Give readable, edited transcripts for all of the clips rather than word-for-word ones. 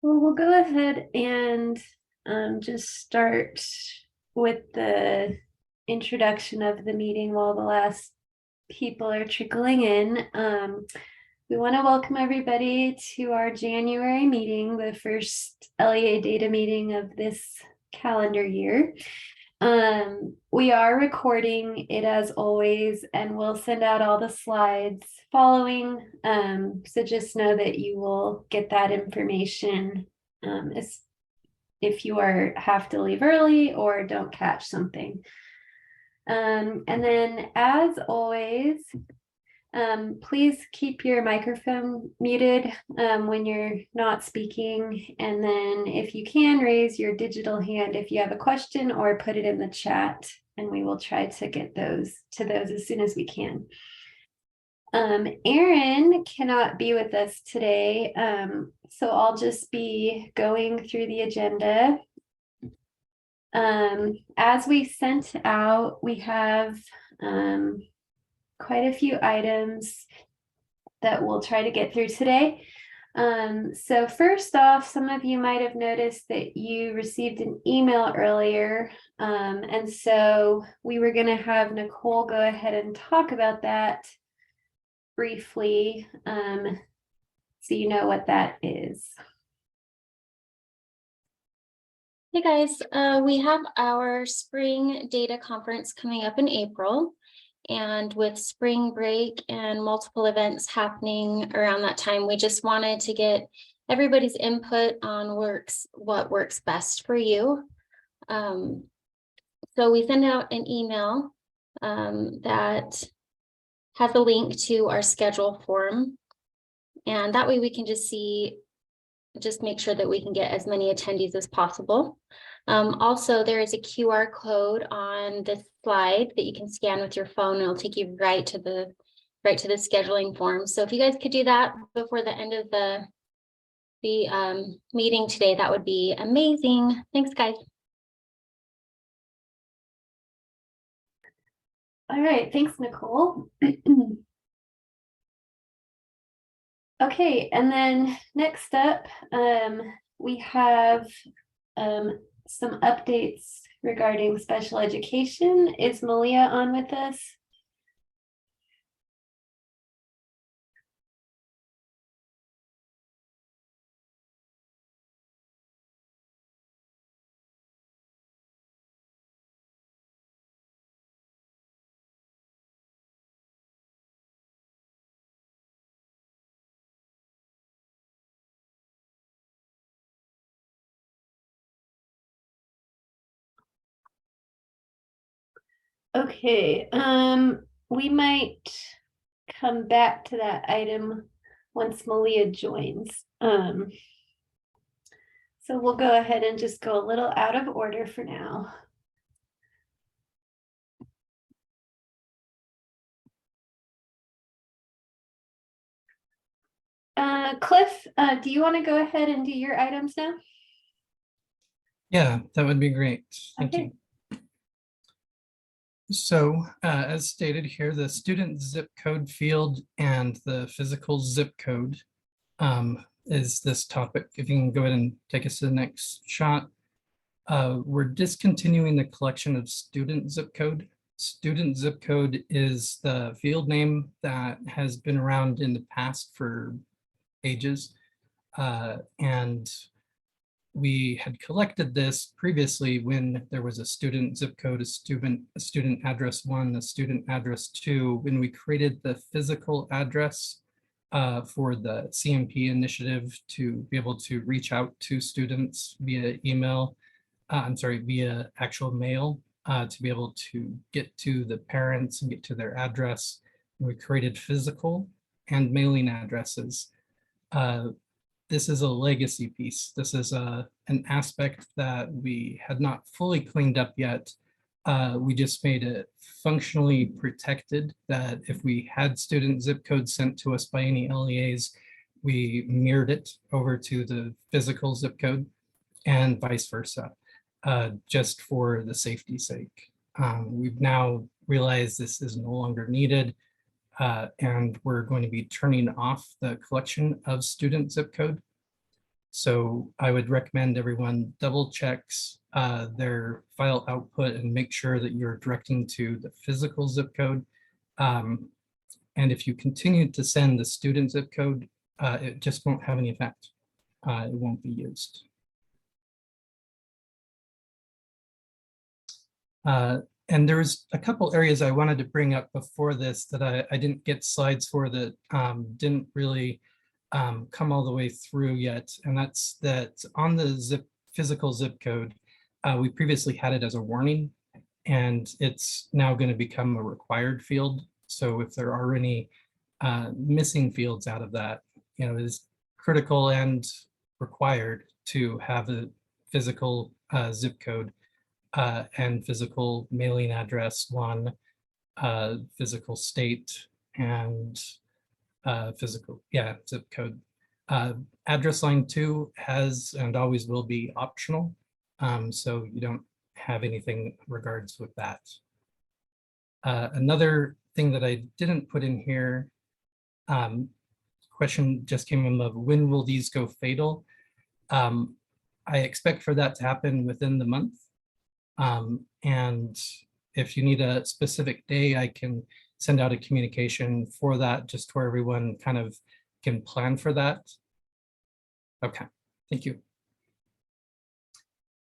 Well, we'll go ahead and just start with the introduction of the meeting while the last people are trickling in. We want to welcome everybody to our January meeting, the first LEA data meeting of this calendar year. We are recording it as always, and we'll send out all the slides following. So just know that you will get that information if you have to leave early or don't catch something. And then as always, please keep your microphone muted when you're not speaking. And then if you can, raise your digital hand if you have a question or put it in the chat, and we will try to get those as soon as we can. Erin cannot be with us today, so I'll just be going through the agenda. As we sent out, we have quite a few items that we'll try to get through today. So first off, some of you might have noticed that you received an email earlier. And so we were going to have Nicole go ahead and talk about that briefly, so you know what that is. Hey guys, we have our spring data conference coming up in April, and with spring break and multiple events happening around that time, we just wanted to get everybody's input on what works best for you. So we send out an email that has a link to our schedule form, and that way we can just make sure that we can get as many attendees as possible. Also, there is a QR code on this slide that you can scan with your phone, and it'll take you right to the scheduling form. So if you guys could do that before the end of the meeting today, that would be amazing. Thanks, guys. All right, thanks, Nicole. Okay, and then next up, we have some updates regarding special education. Is Malia on with us? Okay, we might come back to that item once Malia joins. So we'll go ahead and just go a little out of order for now. Cliff, do you want to go ahead and do your items now? Yeah, that would be great. Thank Okay. you. So as stated here, the student zip code field and the physical zip code is this topic. If you can go ahead and take us to the next shot. We're discontinuing the collection of student zip code. Student zip code is the field name that has been around in the past for ages. And we had collected this previously when there was a student zip code, a student address 1, a student address 2, when we created the physical address for the CMP initiative to be able to reach out to students via email, via actual mail, to be able to get to the parents and get to their address. And we created physical and mailing addresses. This is a legacy piece. This is an aspect that we had not fully cleaned up yet. We just made it functionally protected, that if we had student zip codes sent to us by any LEAs, we mirrored it over to the physical zip code and vice versa, just for the safety's sake. We've now realized this is no longer needed. And we're going to be turning off the collection of student zip code. So I would recommend everyone double checks their file output and make sure that you're directing to the physical zip code. And if you continue to send the student zip code, it just won't have any effect. It won't be used. And there's a couple areas I wanted to bring up before this that I didn't get slides for that didn't really come all the way through yet. And that's that on the physical zip code, we previously had it as a warning, and it's now going to become a required field. So if there are any missing fields out of that, it is critical and required to have a physical zip code and physical mailing address, one physical state, and physical, zip code. Address line 2 has and always will be optional. So you don't have anything in regards with that. Another thing that I didn't put in here, question just came in of when will these go fatal? I expect for that to happen within the month. And if you need a specific day, I can send out a communication for that, just where everyone kind of can plan for that. Okay, thank you.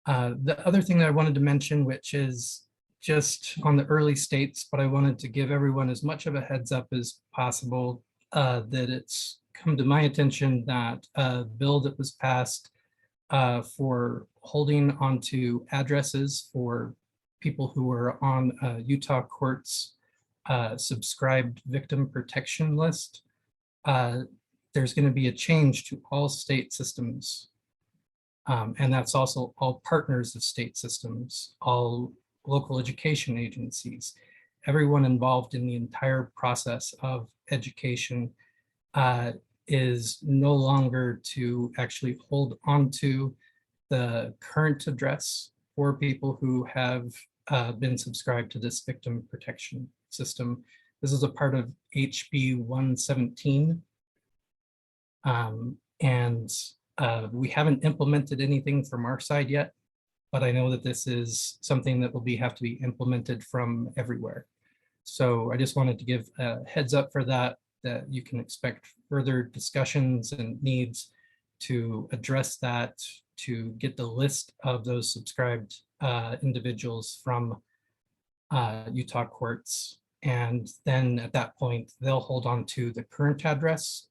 The other thing that I wanted to mention, which is just on the early states, but I wanted to give everyone as much of a heads up as possible, that it's come to my attention that a bill that was passed for holding onto addresses for people who are on Utah courts subscribed victim protection list. There's going to be a change to all state systems. And that's also all partners of state systems, all local education agencies, everyone involved in the entire process of education is no longer to actually hold onto the current address for people who have been subscribed to this victim protection system. This is a part of HB 117. And we haven't implemented anything from our side yet, but I know that this is something that will have to be implemented from everywhere. So I just wanted to give a heads up for that you can expect further discussions and needs to address that, to get the list of those subscribed individuals from Utah courts. And then at that point, they'll hold on to the current address,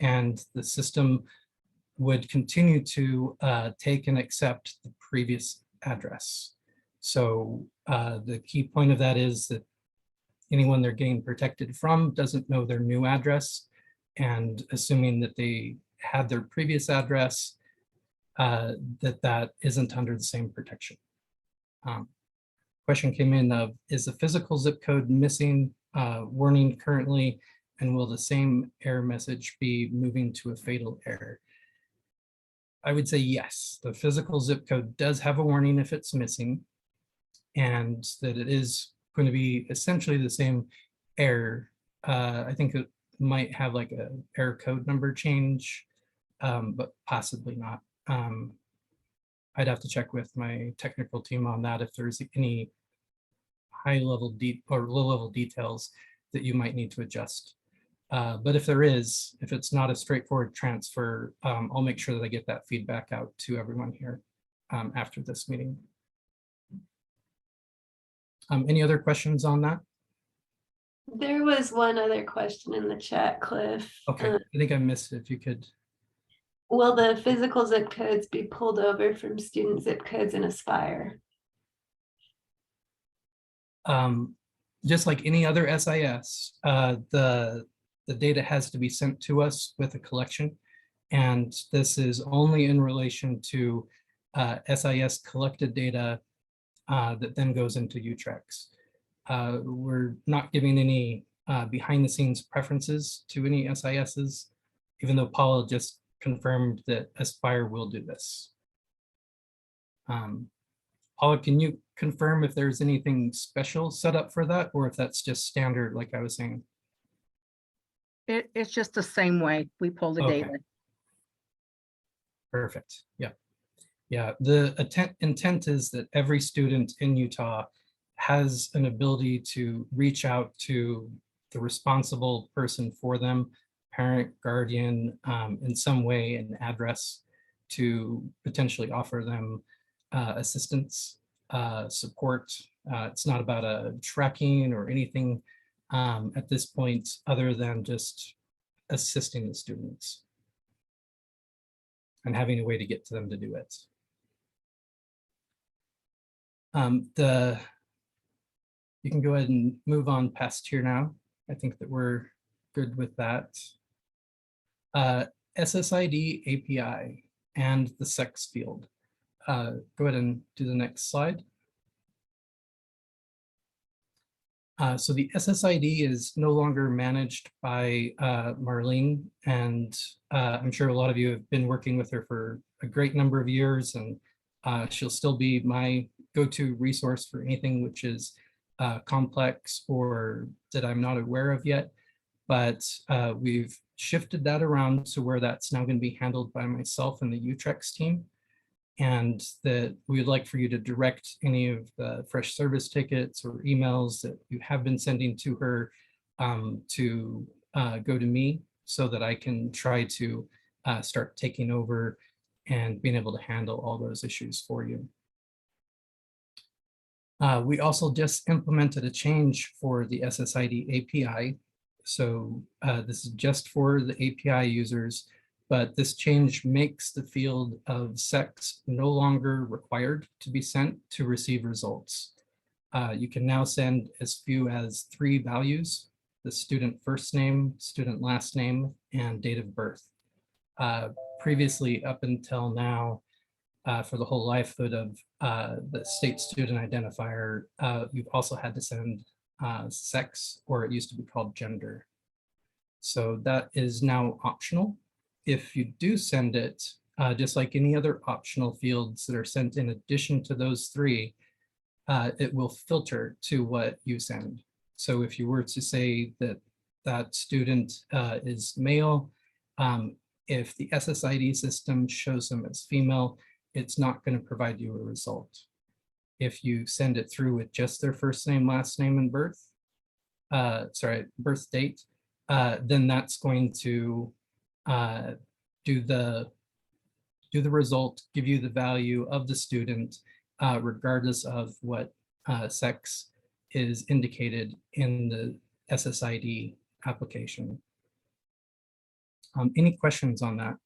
and the system would continue to take and accept the previous address. So the key point of that is that anyone they're getting protected from doesn't know their new address, and assuming that they had their previous address, that isn't under the same protection. Question came in of, is the physical zip code missing warning currently, and will the same error message be moving to a fatal error? I would say yes, the physical zip code does have a warning if it's missing, and that it is going to be essentially the same error. I think it might have like a error code number change, but possibly not. I'd have to check with my technical team on that if there's any high level or low level details that you might need to adjust. But if there is, if it's not a straightforward transfer, I'll make sure that I get that feedback out to everyone here after this meeting. Any other questions on that? There was one other question in the chat, Cliff. Okay, I think I missed it. If you could. Will the physical zip codes be pulled over from student zip codes in Aspire? Just like any other SIS, the data has to be sent to us with a collection. And this is only in relation to SIS collected data that then goes into UTREX. We're not giving any behind the scenes preferences to any SISs, even though Paula just confirmed that Aspire will do this. Paula, can you confirm if there's anything special set up for that, or if that's just standard, like I was saying? It's just the same way we pull the Okay. data. Perfect. Yeah. Yeah. The intent is that every student in Utah has an ability to reach out to the responsible person for them, parent, guardian, in some way, an address to potentially offer them assistance, support. It's not about a tracking or anything at this point, other than just assisting the students and having a way to get to them to do it. You can go ahead and move on past here now. I think that we're good with that. SSID API and the sex field. Go ahead and do the next slide. So the SSID is no longer managed by Marlene, and I'm sure a lot of you have been working with her for a great number of years, and she'll still be my go-to resource for anything which is complex or that I'm not aware of yet. But we've shifted that around to where that's now going to be handled by myself and the Utrex team. And that we would like for you to direct any of the fresh service tickets or emails that you have been sending to her to go to me, so that I can try to start taking over and being able to handle all those issues for you. We also just implemented a change for the SSID API. So this is just for the API users, but this change makes the field of sex no longer required to be sent to receive results. You can now send as few as 3 values: the student first name, student last name, and date of birth. Previously, up until now, for the whole lifehood of the state student identifier, you've also had to send sex, or it used to be called gender. So that is now optional. If you do send it, just like any other optional fields that are sent in addition to those 3, it will filter to what you send. So if you were to say that that student is male, if the SSID system shows them as female, it's not going to provide you a result. If you send it through with just their first name, last name, and birth date, then that's going to do the result, give you the value of the student, regardless of what sex is indicated in the SSID application. Any questions on that?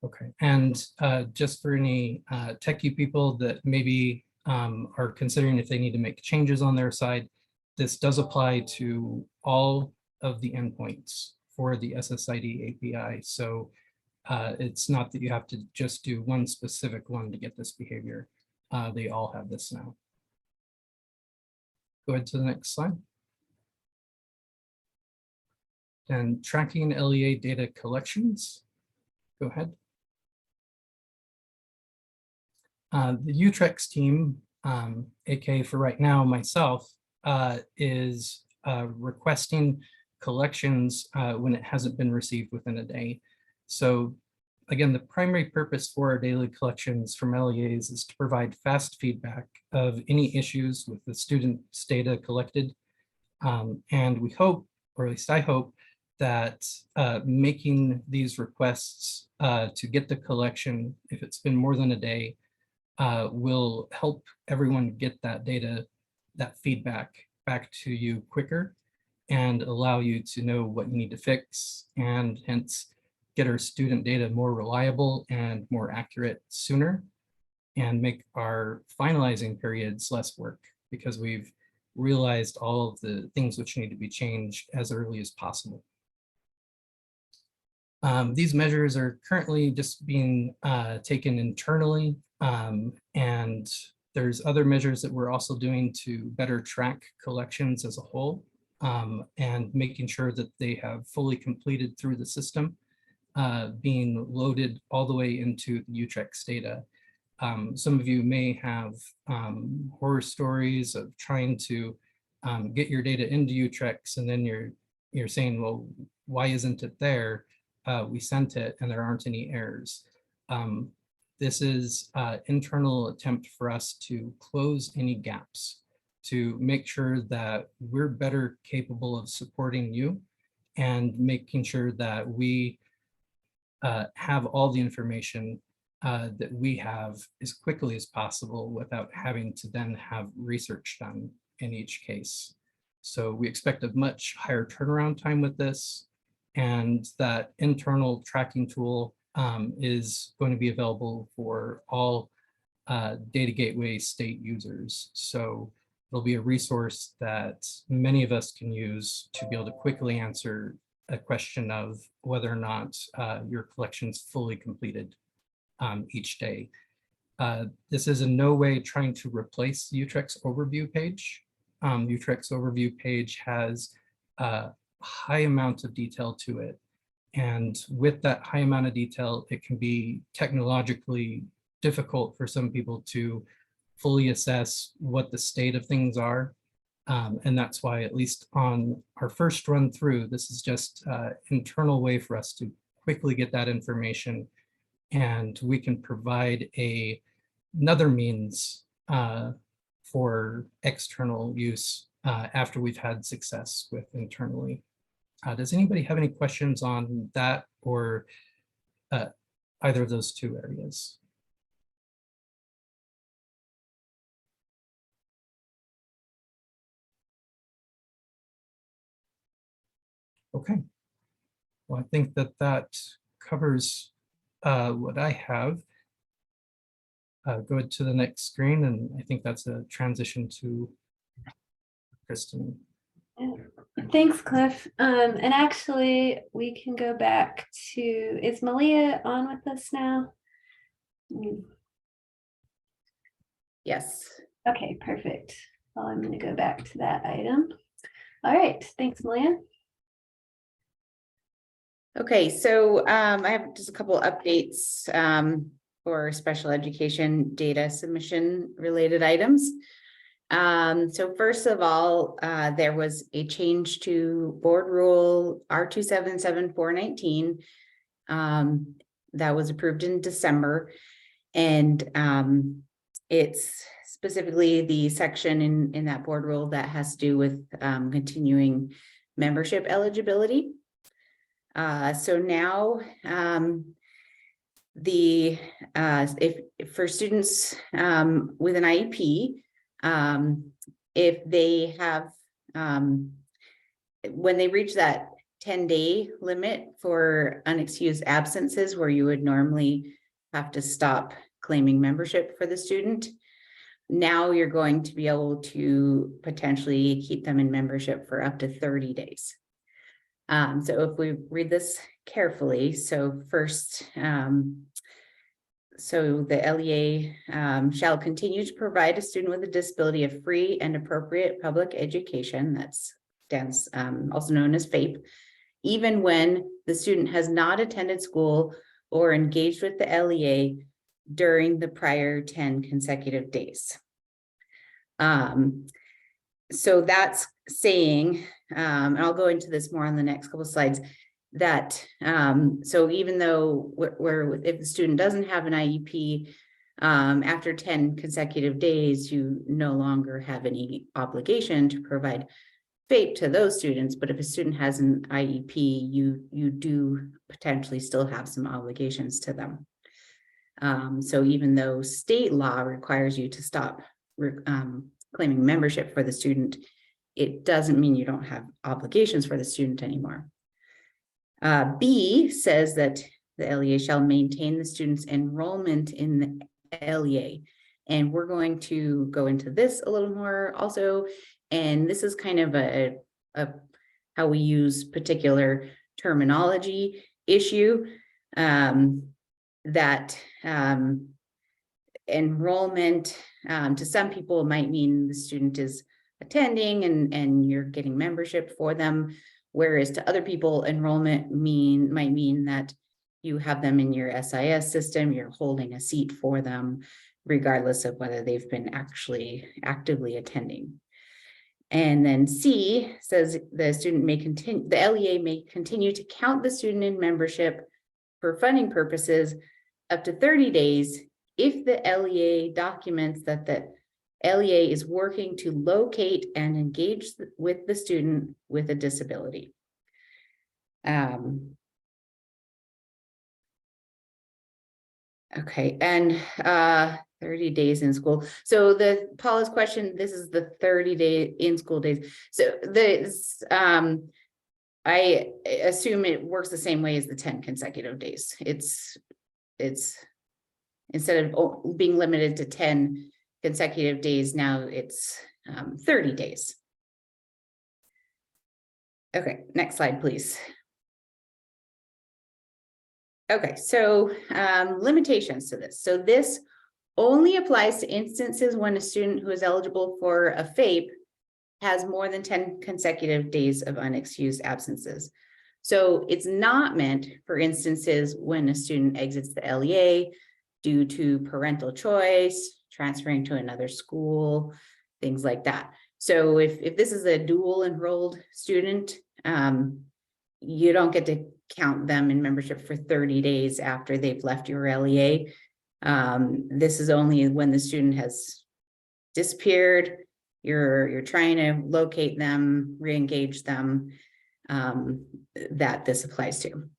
Okay, and just for any techie people that maybe are considering if they need to make changes on their side, this does apply to all of the endpoints for the SSID API. So it's not that you have to just do one specific one to get this behavior. They all have this now. Go ahead to the next slide. And tracking LEA data collections. Go ahead. The Utrex team, aka for right now, myself, is requesting collections when it hasn't been received within a day. So again, the primary purpose for our daily collections from LEAs is to provide fast feedback of any issues with the student's data collected. And we hope, or at least I hope, that making these requests to get the collection, if it's been more than a day, will help everyone get that data, that feedback back to you quicker, and allow you to know what you need to fix, and hence get our student data more reliable and more accurate sooner, and make our finalizing periods less work, because we've realized all of the things which need to be changed as early as possible. These measures are currently just being taken internally, and there's other measures that we're also doing to better track collections as a whole, and making sure that they have fully completed through the system, being loaded all the way into the Utrex data. Some of you may have horror stories of trying to get your data into Utrex, and then you're you're saying, well, why isn't it there? We sent it and there aren't any errors. This is an internal attempt for us to close any gaps, to make sure that we're better capable of supporting you and making sure that we have all the information that we have as quickly as possible without having to then have research done in each case. So we expect a much higher turnaround time with this, and that internal tracking tool is going to be available for all Data Gateway state users. So it'll be a resource that many of us can use to be able to quickly answer a question of whether or not your collection's fully completed each day. This is in no way trying to replace Utrecht's overview page. Utrecht's overview page has a high amount of detail to it. And with that high amount of detail, it can be technologically difficult for some people to fully assess what the state of things are. And that's why, at least on our first run through, this is just an internal way for us to quickly get that information, and we can provide another means for external use after we've had success with internally. Does anybody have any questions on that or either of those two areas? Okay. Well, I think that that covers what I have. Go to the next screen, and I think that's a transition to Kristen. Thanks, Cliff. And actually, we can go back to, is Malia on with us now? Yes. Okay, perfect. Well, I'm going to go back to that item. All right, thanks, Malia. Okay, so I have just a couple updates for special education data submission related items. So first of all, there was a change to board rule R277419 that was approved in December. And it's specifically the section in that board rule that has to do with continuing membership eligibility. So now if for students with an IEP, if they have, when they reach that 10-day limit for unexcused absences, where you would normally have to stop claiming membership for the student, now you're going to be able to potentially keep them in membership for up to 30 days. So if we read this carefully, so first, so the LEA shall continue to provide a student with a disability a free and appropriate public education, that's stands also known as FAPE, even when the student has not attended school or engaged with the LEA during the prior 10 consecutive days. So that's saying, and I'll go into this more on the next couple of slides, that so even though if the student doesn't have an IEP, after 10 consecutive days, you no longer have any obligation to provide FAPE to those students. But if a student has an IEP, you do potentially still have some obligations to them. So even though state law requires you to stop claiming membership for the student, it doesn't mean you don't have obligations for the student anymore. B says that the LEA shall maintain the student's enrollment in the LEA. And we're going to go into this a little more also. And this is kind of a how we use particular terminology issue, that enrollment to some people might mean the student is attending and you're getting membership for them, whereas to other people enrollment might mean that you have them in your SIS system, you're holding a seat for them regardless of whether they've been actually actively attending. And then C says the student may continue, the LEA may continue to count the student in membership for funding purposes up to 30 days if the LEA documents that the LEA is working to locate and engage with the student with a disability. Okay, and 30 days in school. So the Paula's question, this is the 30-day in school days. So this, I assume it works the same way as the 10 consecutive days. It's instead of being limited to 10 consecutive days, now it's 30 days. Okay, next slide, please. Okay, so limitations to this. So this only applies to instances when a student who is eligible for a FAPE has more than 10 consecutive days of unexcused absences. So it's not meant for instances when a student exits the LEA due to parental choice, transferring to another school, things like that. So if this is a dual enrolled student, you don't get to count them in membership for 30 days after they've left your LEA. This is only when the student has disappeared, you're trying to locate them, re-engage them, that this applies to.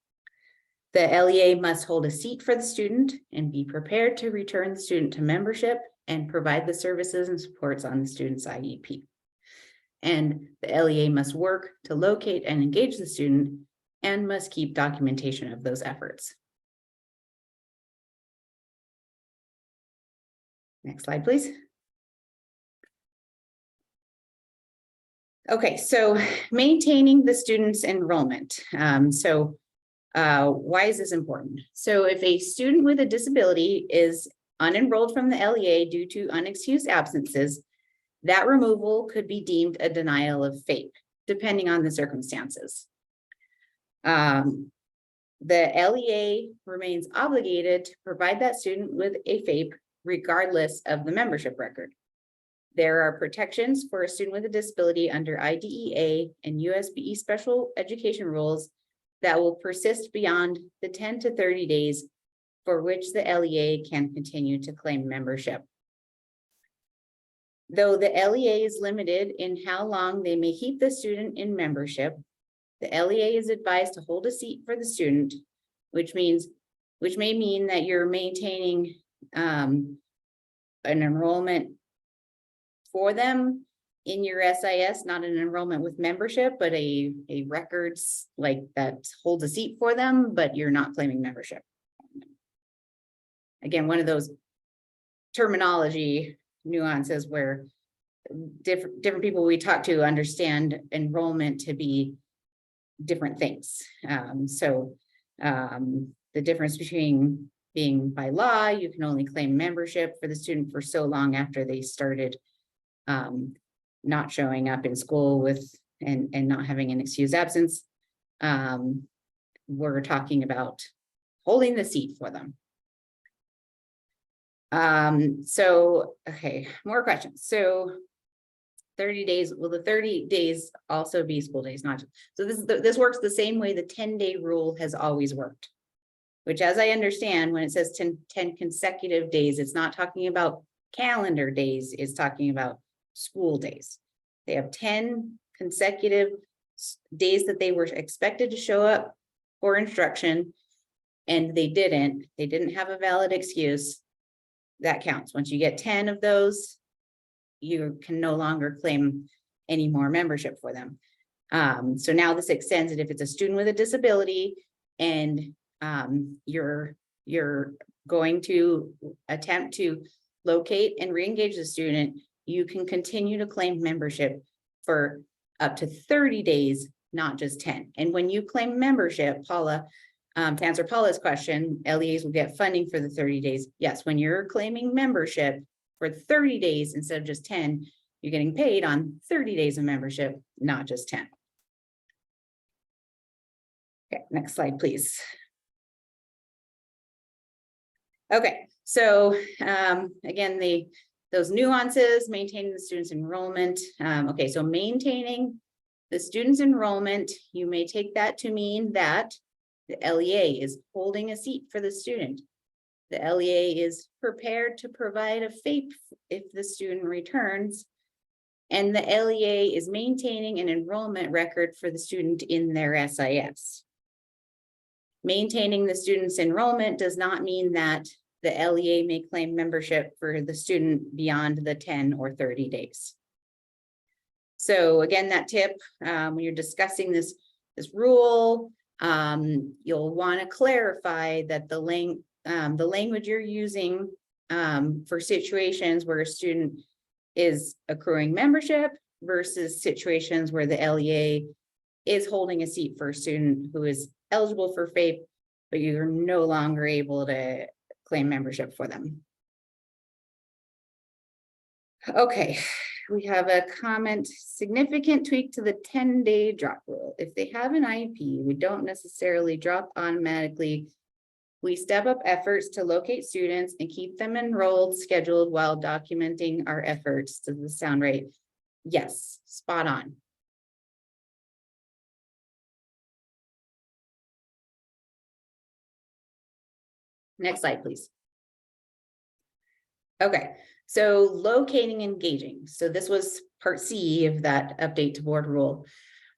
The LEA must hold a seat for the student and be prepared to return the student to membership and provide the services and supports on the student's IEP. And the LEA must work to locate and engage the student and must keep documentation of those efforts. Next slide, please. Okay, so maintaining the student's enrollment. Why is this important? So if a student with a disability is unenrolled from the LEA due to unexcused absences, that removal could be deemed a denial of FAPE, depending on the circumstances. The LEA remains obligated to provide that student with a FAPE regardless of the membership record. There are protections for a student with a disability under IDEA and USBE special education rules that will persist beyond the 10 to 30 days for which the LEA can continue to claim membership. Though the LEA is limited in how long they may keep the student in membership, the LEA is advised to hold a seat for the student, which may mean that you're maintaining an enrollment for them in your SIS, not an enrollment with membership, but a records like that holds a seat for them, but you're not claiming membership. Again, one of those terminology nuances where different people we talk to understand enrollment to be different things. The difference between being by law, you can only claim membership for the student for so long after they started not showing up in school with and not having an excused absence. We're talking about holding the seat for them. Okay, more questions. So 30 days, will the 30 days also be school days? Not so this works the same way the 10-day rule has always worked, which, as I understand, when it says 10 consecutive days, it's not talking about calendar days, it's talking about school days. They have 10 consecutive days that they were expected to show up for instruction, and they didn't have a valid excuse. That counts. Once you get 10 of those, you can no longer claim any more membership for them. So now this extends it if it's a student with a disability and you're going to attempt to locate and re-engage the student, you can continue to claim membership for up to 30 days, not just 10. And when you claim membership, Paula, to answer Paula's question, LEAs will get funding for the 30 days. Yes, when you're claiming membership for 30 days instead of just 10, you're getting paid on 30 days of membership, not just 10. Okay, next slide, please. Okay, so again, the those nuances, maintaining the student's enrollment. Okay, so maintaining the student's enrollment, you may take that to mean that the LEA is holding a seat for the student. The LEA is prepared to provide a FAPE if the student returns. And the LEA is maintaining an enrollment record for the student in their SIS. Maintaining the student's enrollment does not mean that the LEA may claim membership for the student beyond the 10 or 30 days. So again, that tip, when you're discussing this rule, you'll want to clarify that the language you're using for situations where a student is accruing membership versus situations where the LEA is holding a seat for a student who is eligible for FAPE, but you're no longer able to claim membership for them. Okay, we have a comment, significant tweak to the 10-day drop rule. If they have an IEP, we don't necessarily drop automatically. We step up efforts to locate students and keep them enrolled, scheduled while documenting our efforts. Does this sound right? Yes, spot on. Next slide, please. Okay, so locating, engaging. So this was part C of that update to board rule.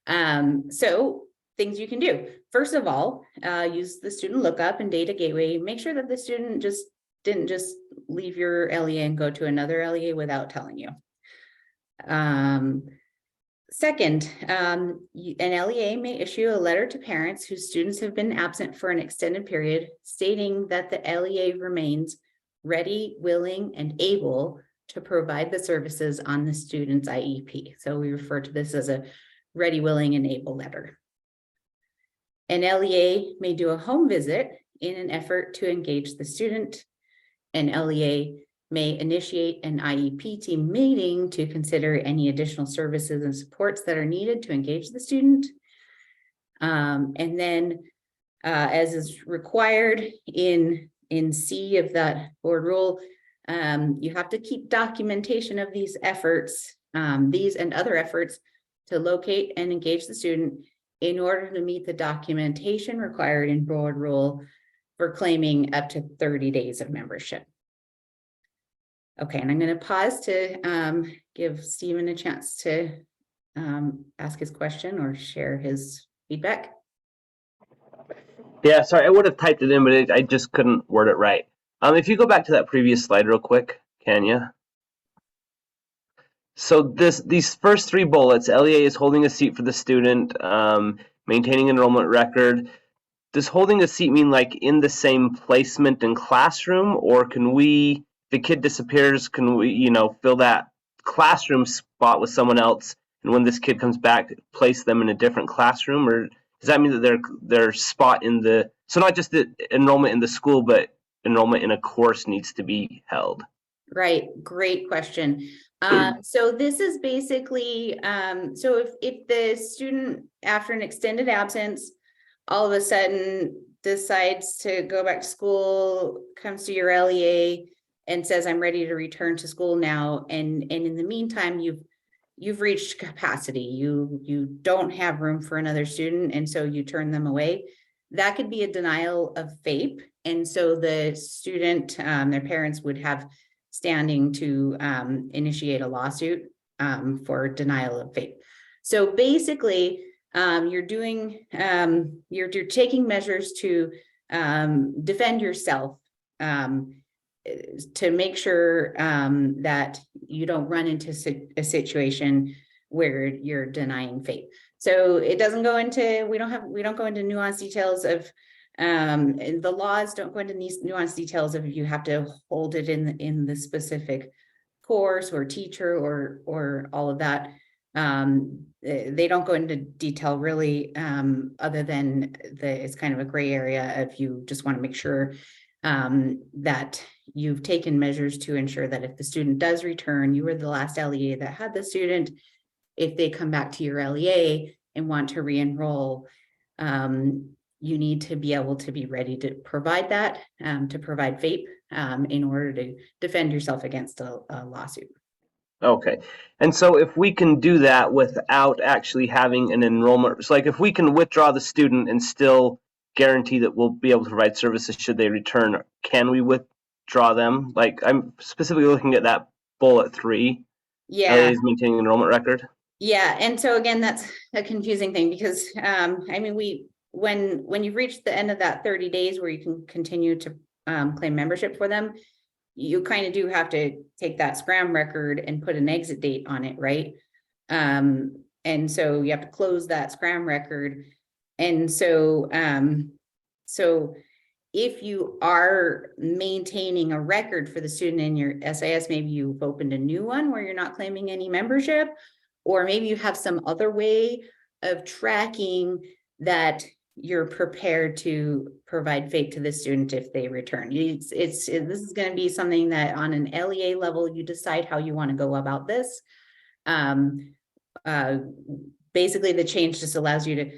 So things you can do. First of all, use the student lookup and data gateway. Make sure that the student didn't just leave your LEA and go to another LEA without telling you. Second, an LEA may issue a letter to parents whose students have been absent for an extended period, stating that the LEA remains ready, willing, and able to provide the services on the student's IEP. So we refer to this as a ready, willing, and able letter. An LEA may do a home visit in an effort to engage the student. An LEA may initiate an IEP team meeting to consider any additional services and supports that are needed to engage the student. And then, as is required in C of that board rule, you have to keep documentation of these efforts, these and other efforts to locate and engage the student in order to meet the documentation required in board rule for claiming up to 30 days of membership. Okay, and I'm going to pause to give Stephen a chance to ask his question or share his feedback. Yeah, sorry, I would have typed it in, but I just couldn't word it right. If you go back to that previous slide real quick, can you? So these first three bullets, LEA is holding a seat for the student, maintaining enrollment record. Does holding a seat mean like in the same placement and classroom, or can we, if the kid disappears, can we, fill that classroom spot with someone else, and when this kid comes back, place them in a different classroom? Or does that mean that their spot in the, so not just the enrollment in the school, but enrollment in a course needs to be held? Right, great question. So this is basically, so if the student after an extended absence, all of a sudden decides to go back to school, comes to your LEA and says, I'm ready to return to school now. And in the meantime, you've reached capacity. You don't have room for another student. And so you turn them away. That could be a denial of FAPE. And so the student, their parents would have standing to initiate a lawsuit for denial of FAPE. So basically, you're taking measures to defend yourself, to make sure that you don't run into a situation where you're denying FAPE. So it doesn't go into, we don't go into nuanced details of, the laws don't go into these nuanced details of if you have to hold it in the specific course or teacher or all of that. They don't go into detail really, other than it's kind of a gray area if you just want to make sure that you've taken measures to ensure that if the student does return, you were the last LEA that had the student. If they come back to your LEA and want to re-enroll, you need to be able to be ready to provide that, to provide FAPE in order to defend yourself against a lawsuit. Okay. And so if we can do that without actually having an enrollment, so like if we can withdraw the student and still guarantee that we'll be able to provide services should they return, can we withdraw them? Like I'm specifically looking at that bullet 3. Yeah. LEA is maintaining enrollment record. Yeah, and so again, that's a confusing thing because I mean, when you've reached the end of that 30 days where you can continue to claim membership for them, you kind of do have to take that scram record and put an exit date on it, right? And so you have to close that scram record. And so so if you are maintaining a record for the student in your SIS, maybe you've opened a new one where you're not claiming any membership, or maybe you have some other way of tracking that you're prepared to provide FAPE to the student if they return. This is going to be something that on an LEA level, you decide how you want to go about this. Basically, the change just allows you to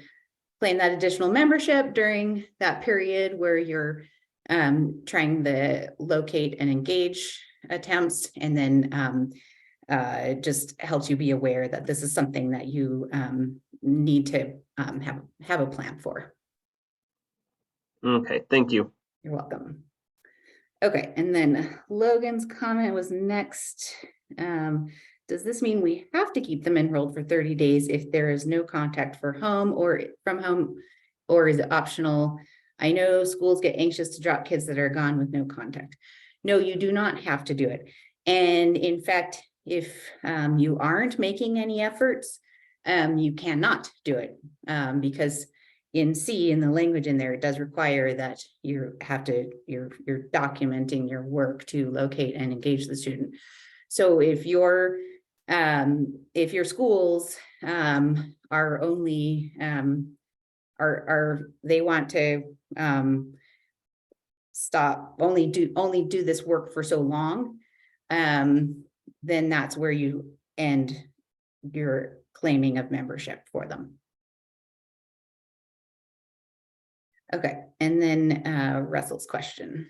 claim that additional membership during that period where you're trying to locate and engage attempts, and then just helps you be aware that this is something that you need to have a plan for. Okay, thank you. You're welcome. Okay, and then Logan's comment was next. Does this mean we have to keep them enrolled for 30 days if there is no contact for home or from home, or is it optional? I know schools get anxious to drop kids that are gone with no contact. No, you do not have to do it. And in fact, if you aren't making any efforts, you cannot do it because in C, in the language in there, it does require that you're documenting your work to locate and engage the student. So if your schools are only they want to only do this work for so long, then that's where you end your claiming of membership for them. Okay, and then Russell's question.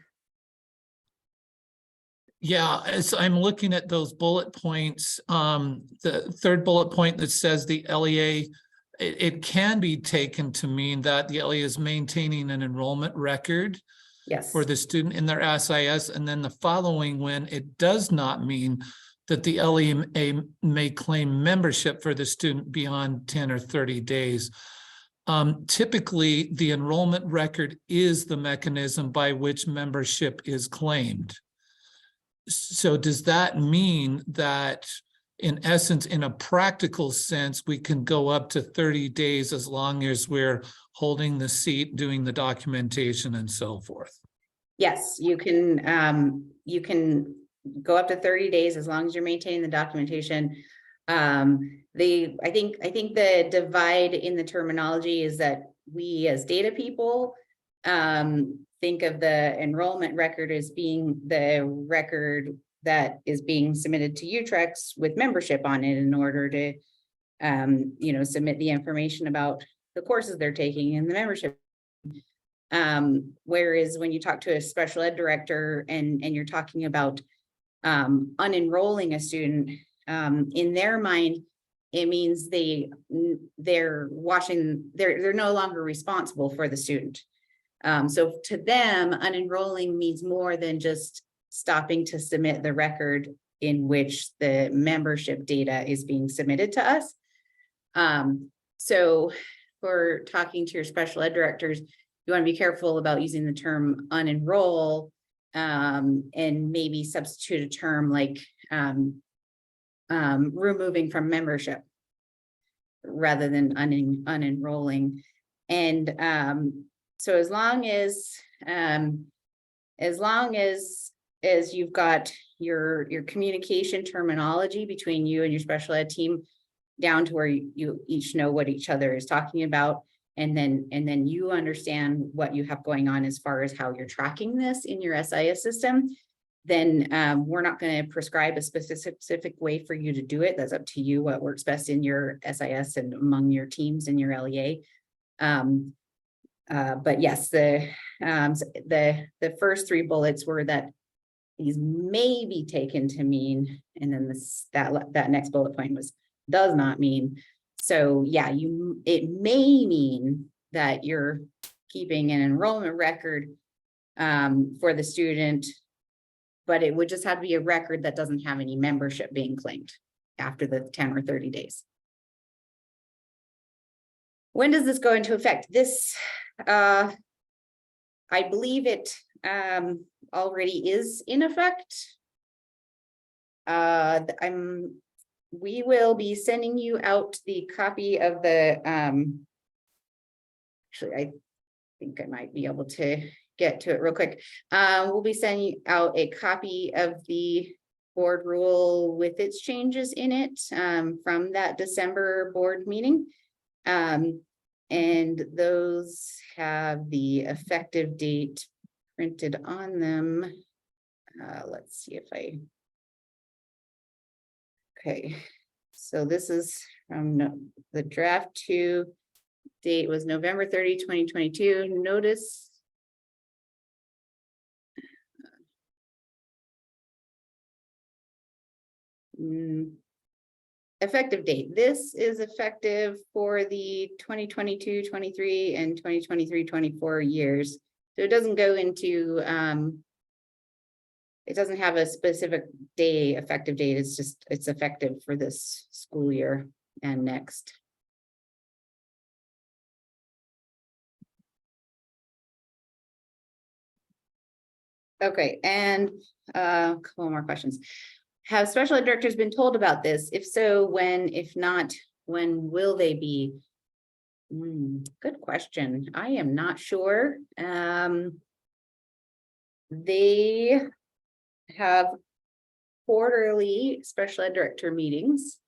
Yeah, as I'm looking at those bullet points, the third bullet point that says the LEA, it can be taken to mean that the LEA is maintaining an enrollment record Yes. for the student in their SIS, and then the following when it does not mean that the LEA may claim membership for the student beyond 10 or 30 days. Typically, the enrollment record is the mechanism by which membership is claimed. So does that mean that, in essence, in a practical sense, we can go up to 30 days as long as we're holding the seat, doing the documentation, and so forth? Yes, you can go up to 30 days as long as you're maintaining the documentation. I think the divide in the terminology is that we as data people think of the enrollment record as being the record that is being submitted to UTREX with membership on it in order to submit the information about the courses they're taking and the membership. Whereas when you talk to a special ed director and you're talking about unenrolling a student, in their mind, it means they're no longer responsible for the student. So to them, unenrolling means more than just stopping to submit the record in which the membership data is being submitted to us. So for talking to your special ed directors, you want to be careful about using the term unenroll and maybe substitute a term like removing from membership rather than unenrolling. And so as long as you've got your communication terminology between you and your special ed team down to where you each know what each other is talking about, and then you understand what you have going on as far as how you're tracking this in your SIS system, then we're not going to prescribe a specific way for you to do it. That's up to you, what works best in your SIS and among your teams in your LEA. But yes, the first three bullets were that these may be taken to mean, and then that next bullet point was does not mean. So yeah, it may mean that you're keeping an enrollment record for the student, but it would just have to be a record that doesn't have any membership being claimed after the 10 or 30 days. When does this go into effect? This, I believe it already is in effect. We will be sending you out the copy of the, actually, I think I might be able to get to it real quick. We'll be sending out a copy of the board rule with its changes in it from that December board meeting. And those have the effective date printed on them. Let's see if okay. So this is from the draft 2 date was November 30, 2022. Notice. Effective date. This is effective for the 2022, 23 and 2023, 24 years. So it doesn't go into, it doesn't have a specific day, effective date. It's just, it's effective for this school year and next. Okay, and a couple more questions. Have special ed directors been told about this? If so, when? If not, when will they be? Good question. I am not sure. They have quarterly special ed director meetings.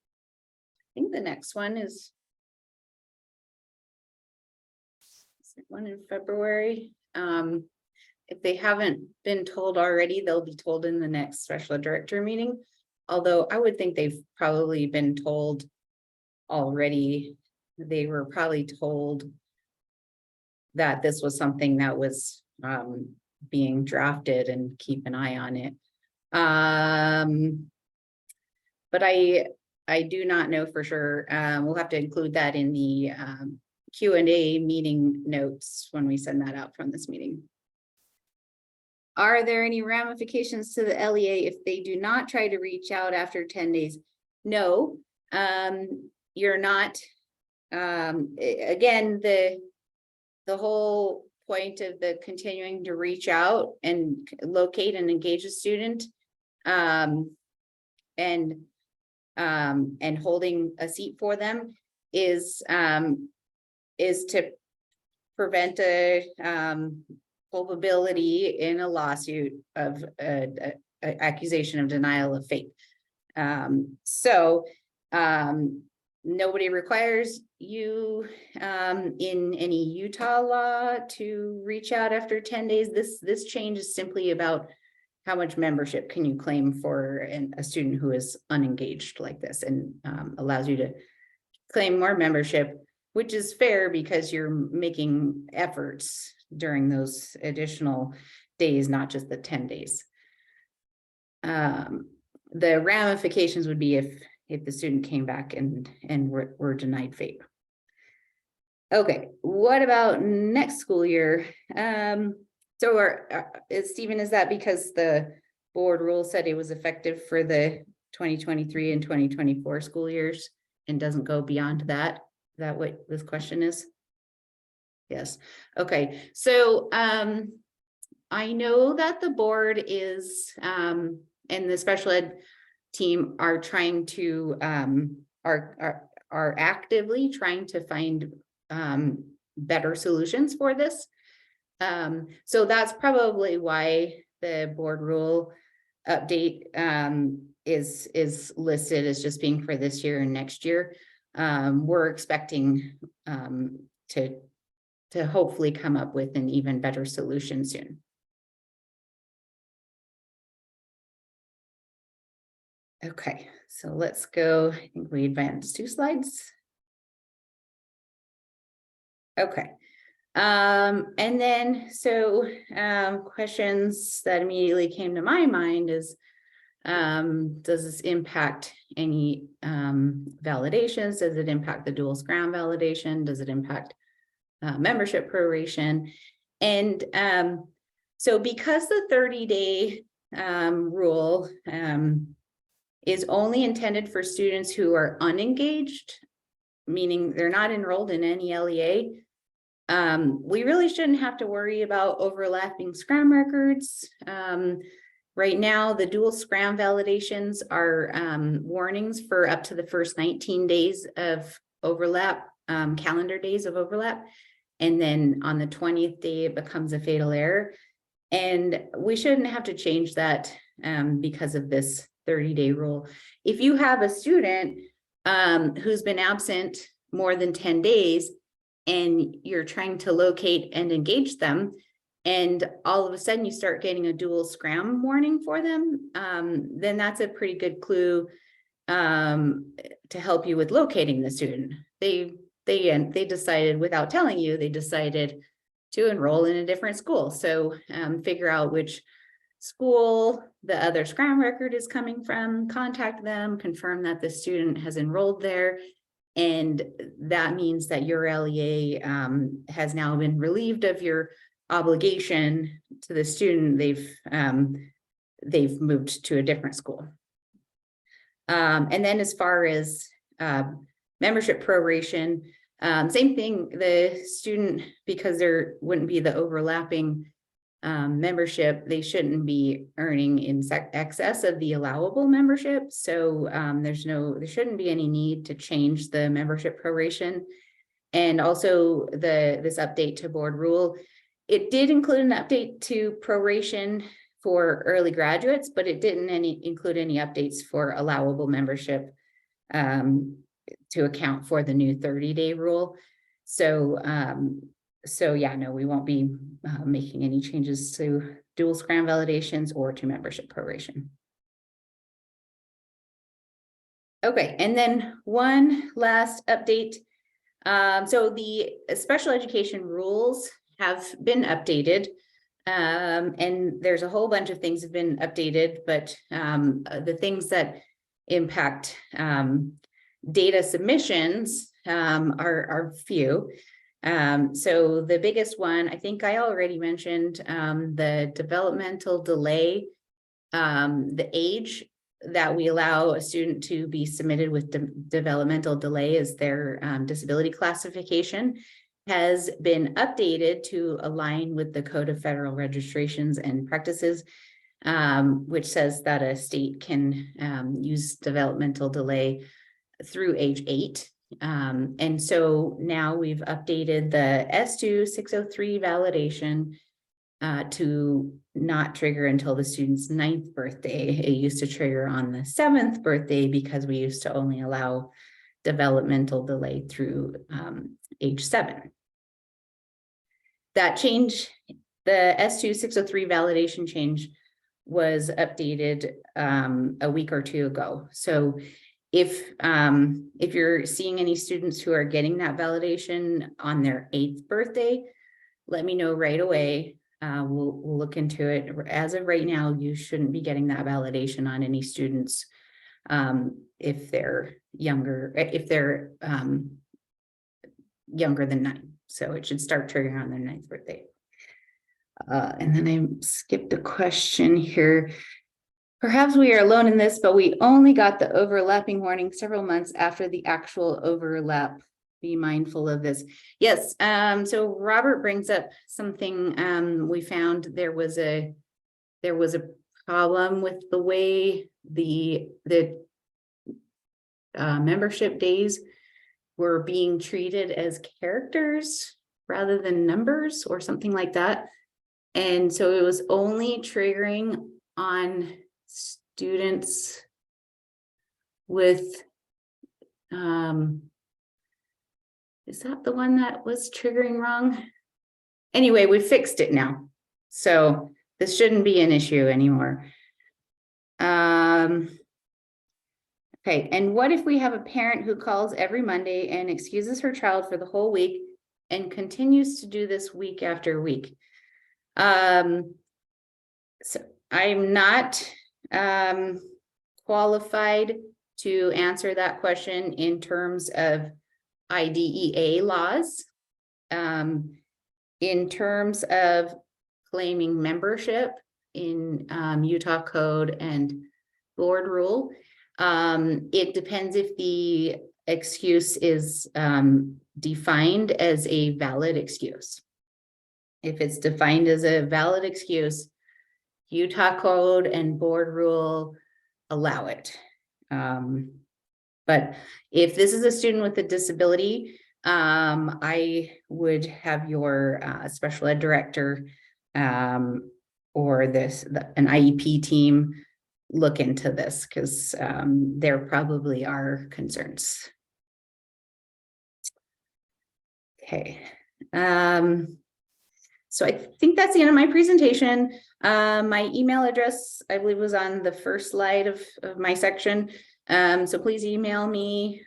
I think the next one is one in February. If they haven't been told already, they'll be told in the next special ed director meeting. Although I would think they've probably been told already. They were probably told that this was something that was being drafted and keep an eye on it. But I do not know for sure. We'll have to include that in the Q&A meeting notes when we send that out from this meeting. Are there any ramifications to the LEA if they do not try to reach out after 10 days? No, you're not. Again, the whole point of the continuing to reach out and locate and engage a student and holding a seat for them is to prevent a culpability in a lawsuit of a accusation of denial of faith. Nobody requires you in any Utah law to reach out after 10 days. This change is simply about how much membership can you claim for a student who is unengaged like this, and allows you to claim more membership, which is fair because you're making efforts during those additional days, not just the 10 days. The ramifications would be if the student came back and were denied FAPE. Okay, what about next school year? Stephen, is that because the board rule said it was effective for the 2023 and 2024 school years and doesn't go beyond that? Is that what this question is? Yes. Okay. So I know that the board is and the special ed team are trying to are actively trying to find better solutions for this. So that's probably why the board rule update is listed as just being for this year and next year. We're expecting to hopefully come up with an even better solution soon. Okay, so let's go. I think we advanced 2 slides. Okay, And then, questions that immediately came to my mind is, does this impact any validations? Does it impact the dual scrum validation? Does it impact membership proration? And so because the 30-day rule is only intended for students who are unengaged, meaning they're not enrolled in any LEA, we really shouldn't have to worry about overlapping Scrum records. Right now, the dual Scrum validations are warnings for up to the first 19 days of overlap, calendar days of overlap. And then on the 20th day, it becomes a fatal error. And we shouldn't have to change that because of this 30-day rule. If you have a student who's been absent more than 10 days and you're trying to locate and engage them, and all of a sudden you start getting a dual Scrum warning for them, then that's a pretty good clue to help you with locating the student. They decided, without telling you, they decided to enroll in a different school. So figure out which school the other Scrum record is coming from, contact them, confirm that the student has enrolled there. And that means that your LEA has now been relieved of your obligation to the student. They've moved to a different school. And then as far as membership proration, same thing, the student, because there wouldn't be the overlapping membership, they shouldn't be earning in excess of the allowable membership. So there shouldn't be any need to change the membership proration. And also this update to board rule, it did include an update to proration for early graduates, but it didn't include any updates for allowable membership to account for the new 30-day rule. So yeah, no, we won't be making any changes to dual Scrum validations or to membership proration. Okay, and then one last update. So the special education rules have been updated, and there's a whole bunch of things have been updated, but the things that impact data submissions are few. So the biggest one, I think I already mentioned, the developmental delay, the age that we allow a student to be submitted with developmental delay as their disability classification has been updated to align with the Code of Federal Registrations and Practices, which says that a state can use developmental delay through age 8. And so now we've updated the S2 603 validation to not trigger until the student's 9th birthday. It used to trigger on the 7th birthday because we used to only allow developmental delay through age 7. That change, the S2 603 validation change, was updated a week or two ago. So if you're seeing any students who are getting that validation on their 8th birthday, let me know right away. We'll look into it. As of right now, you shouldn't be getting that validation on any students if they're younger, younger than 9. So it should start triggering on their 9th birthday. And then I skipped a question here. Perhaps we are alone in this, but we only got the overlapping warning several months after the actual overlap. Be mindful of this. Yes. So Robert brings up something. We found there was a problem with the way the membership days were being treated as characters rather than numbers or something like that. And so it was only triggering on students with, is that the one that was triggering wrong? Anyway, we fixed it now. So this shouldn't be an issue anymore. Okay, and what if we have a parent who calls every Monday and excuses her child for the whole week and continues to do this week after week. So I'm not qualified to answer that question in terms of IDEA laws. In terms of claiming membership in Utah code and board rule, it depends if the excuse is defined as a valid excuse. If it's defined as a valid excuse, Utah code and board rule allow it. But if this is a student with a disability, I would have your special ed director or an IEP team look into this, because there probably are concerns. Okay. So I think that's the end of my presentation. My email address, I believe, was on the first slide of my section. So please email me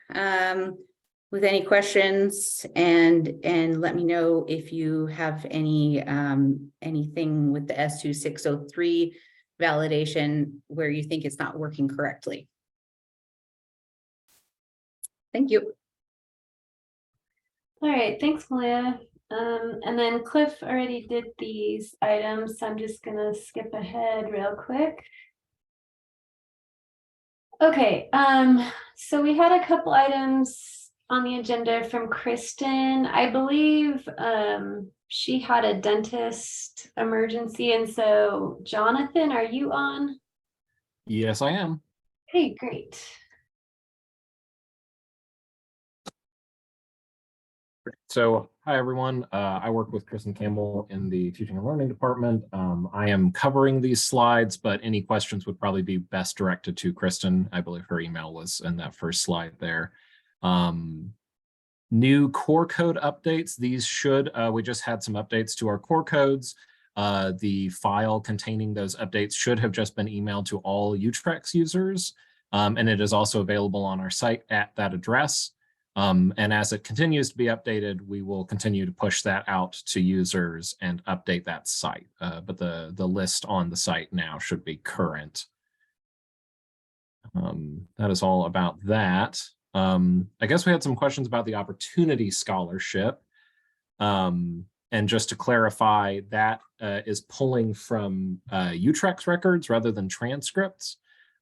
with any questions, and let me know if you have any anything with the S2603 validation where you think it's not working correctly. Thank you. All right, thanks, Malia. And then Cliff already did these items, so I'm just gonna skip ahead real quick. Okay, so we had a couple items on the agenda from Kristen. I believe she had a dentist emergency, and so Jonathan, are you on? Yes, I am. Hey, great. So, hi everyone. I work with Kristen Campbell in the Teaching and Learning Department. I am covering these slides, but any questions would probably be best directed to Kristen. I believe her email was in that first slide there. New core code updates. These should, we just had some updates to our core codes. The file containing those updates should have just been emailed to all Utrex users. And it is also available on our site at that address. And as it continues to be updated, we will continue to push that out to users and update that site. But the list on the site now should be current. That is all about that. I guess we had some questions about the Opportunity Scholarship. And just to clarify, that is pulling from Utrex records rather than transcripts.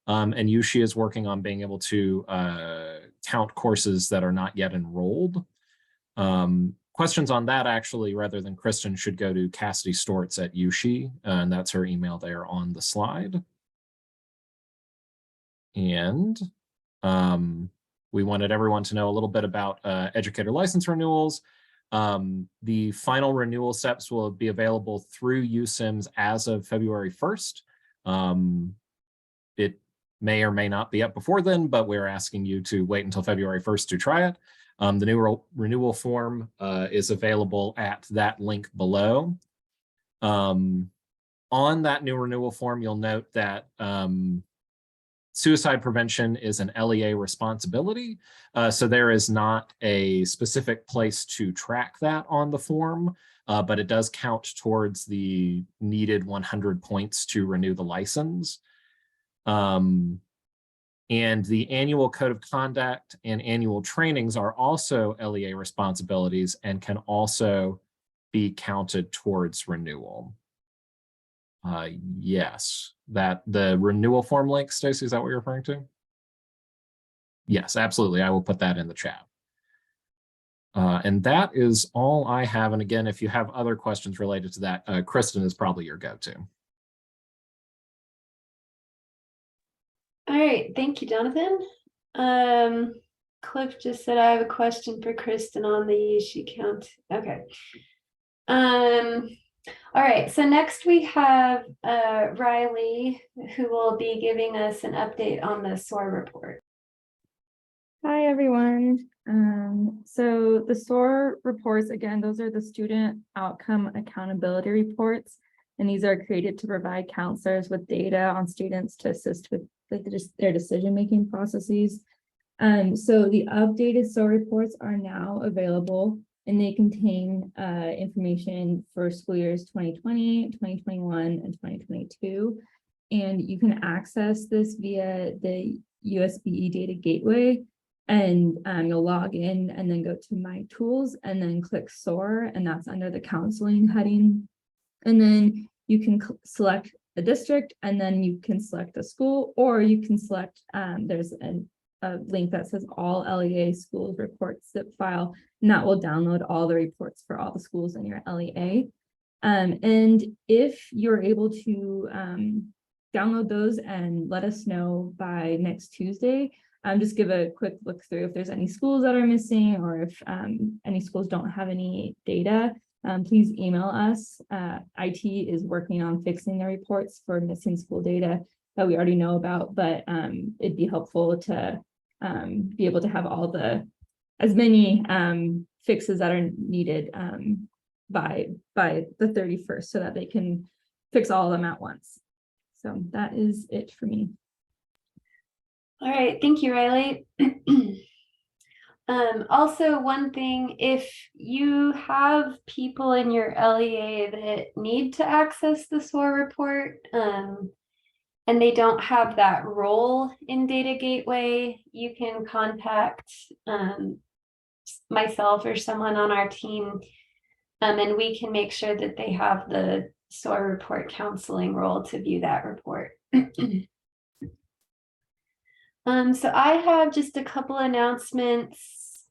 And Yushi is working on being able to count courses that are not yet enrolled. Questions on that, actually, rather than Kristen, should go to Cassidy Stortz at Yushi, and that's her email there on the slide. And we wanted everyone to know a little bit about educator license renewals. The final renewal steps will be available through USIMS as of February 1st. It may or may not be up before then, but we're asking you to wait until February 1st to try it. The new renewal form is available at that link below. On that new renewal form, you'll note that suicide prevention is an LEA responsibility. So there is not a specific place to track that on the form, but it does count towards the needed 100 points to renew the license. And the annual code of conduct and annual trainings are also LEA responsibilities and can also be counted towards renewal. Yes, that the renewal form link, Stacy, is that what you're referring to? Yes, absolutely. I will put that in the chat. And that is all I have. And again, if you have other questions related to that, Kristen is probably your go-to. All right, thank you, Jonathan. Cliff just said I have a question for Kristen on the Yushi count. Okay. All right, so next we have Riley, who will be giving us an update on the SOAR report. Hi, everyone. So the SOAR reports, again, those are the student outcome accountability reports, and these are created to provide counselors with data on students to assist with their decision-making processes. So the updated SOAR reports are now available and they contain information for school years 2020, 2021, and 2022. And you can access this via the USB data gateway, and you'll log in and then go to My Tools and then click SOAR, and that's under the counseling heading. And then you can select a district, and then you can select a school, or you can select, there's a link that says all LEA schools reports zip file, and that will download all the reports for all the schools in your LEA. And if you're able to download those and let us know by next Tuesday, just give a quick look through if there's any schools that are missing, or if any schools don't have any data. Please email us. IT is working on fixing the reports for missing school data that we already know about, but it'd be helpful to be able to have as many fixes that are needed by the 31st, so that they can fix all of them at once. So that is it for me. All right, thank you, Riley. Also, one thing, if you have people in your LEA that need to access the SOAR report, and they don't have that role in Data Gateway, you can contact myself or someone on our team, and we can make sure that they have the SOAR report counseling role to view that report. So I have just a couple announcements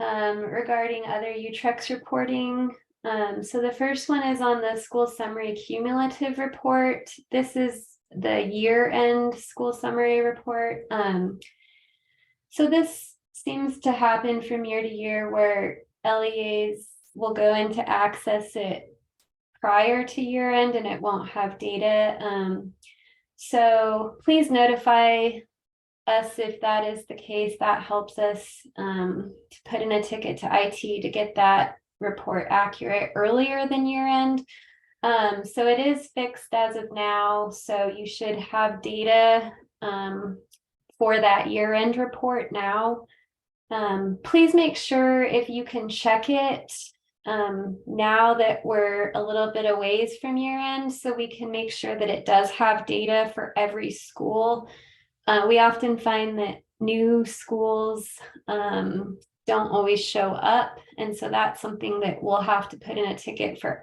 regarding other UTREX reporting. So the first one is on the school summary cumulative report. This is the year-end school summary report. So this seems to happen from year to year, where LEAs will go in to access it prior to year end and it won't have data. So please notify us if that is the case. That helps us to put in a ticket to IT to get that report accurate earlier than year end. So it is fixed as of now, so you should have data for that year end report now. Please make sure if you can check it now that we're a little bit a ways from year end, so we can make sure that it does have data for every school. We often find that new schools don't always show up, and so that's something that we'll have to put in a ticket to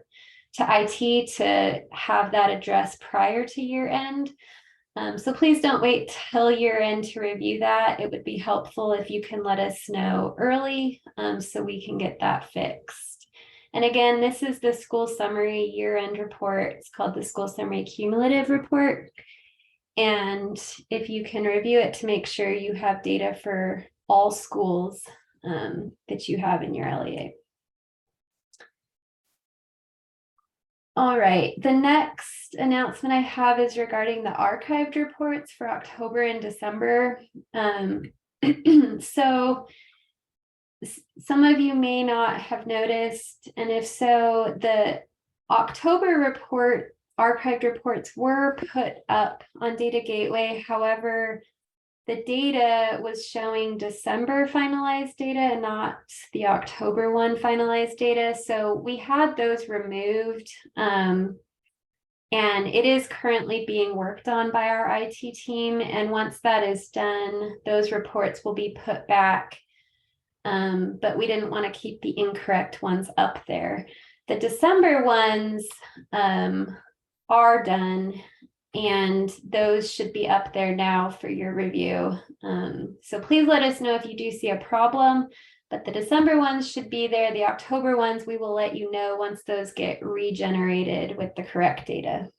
IT to have that addressed prior to year end. So please don't wait till year end to review that. It would be helpful if you can let us know early so we can get that fixed. And again, this is the school summary year end report. It's called the school summary cumulative report. And if you can review it to make sure you have data for all schools that you have in your LEA. All right, the next announcement I have is regarding the archived reports for October and December. So some of you may not have noticed, and if so, the October report, archived reports were put up on Data Gateway. However, the data was showing December finalized data and not the October one finalized data. So we had those removed. And it is currently being worked on by our IT team. And once that is done, those reports will be put back. But we didn't want to keep the incorrect ones up there. The December ones are done, and those should be up there now for your review. So please let us know if you do see a problem, but the December ones should be there. The October ones, we will let you know once those get regenerated with the correct data.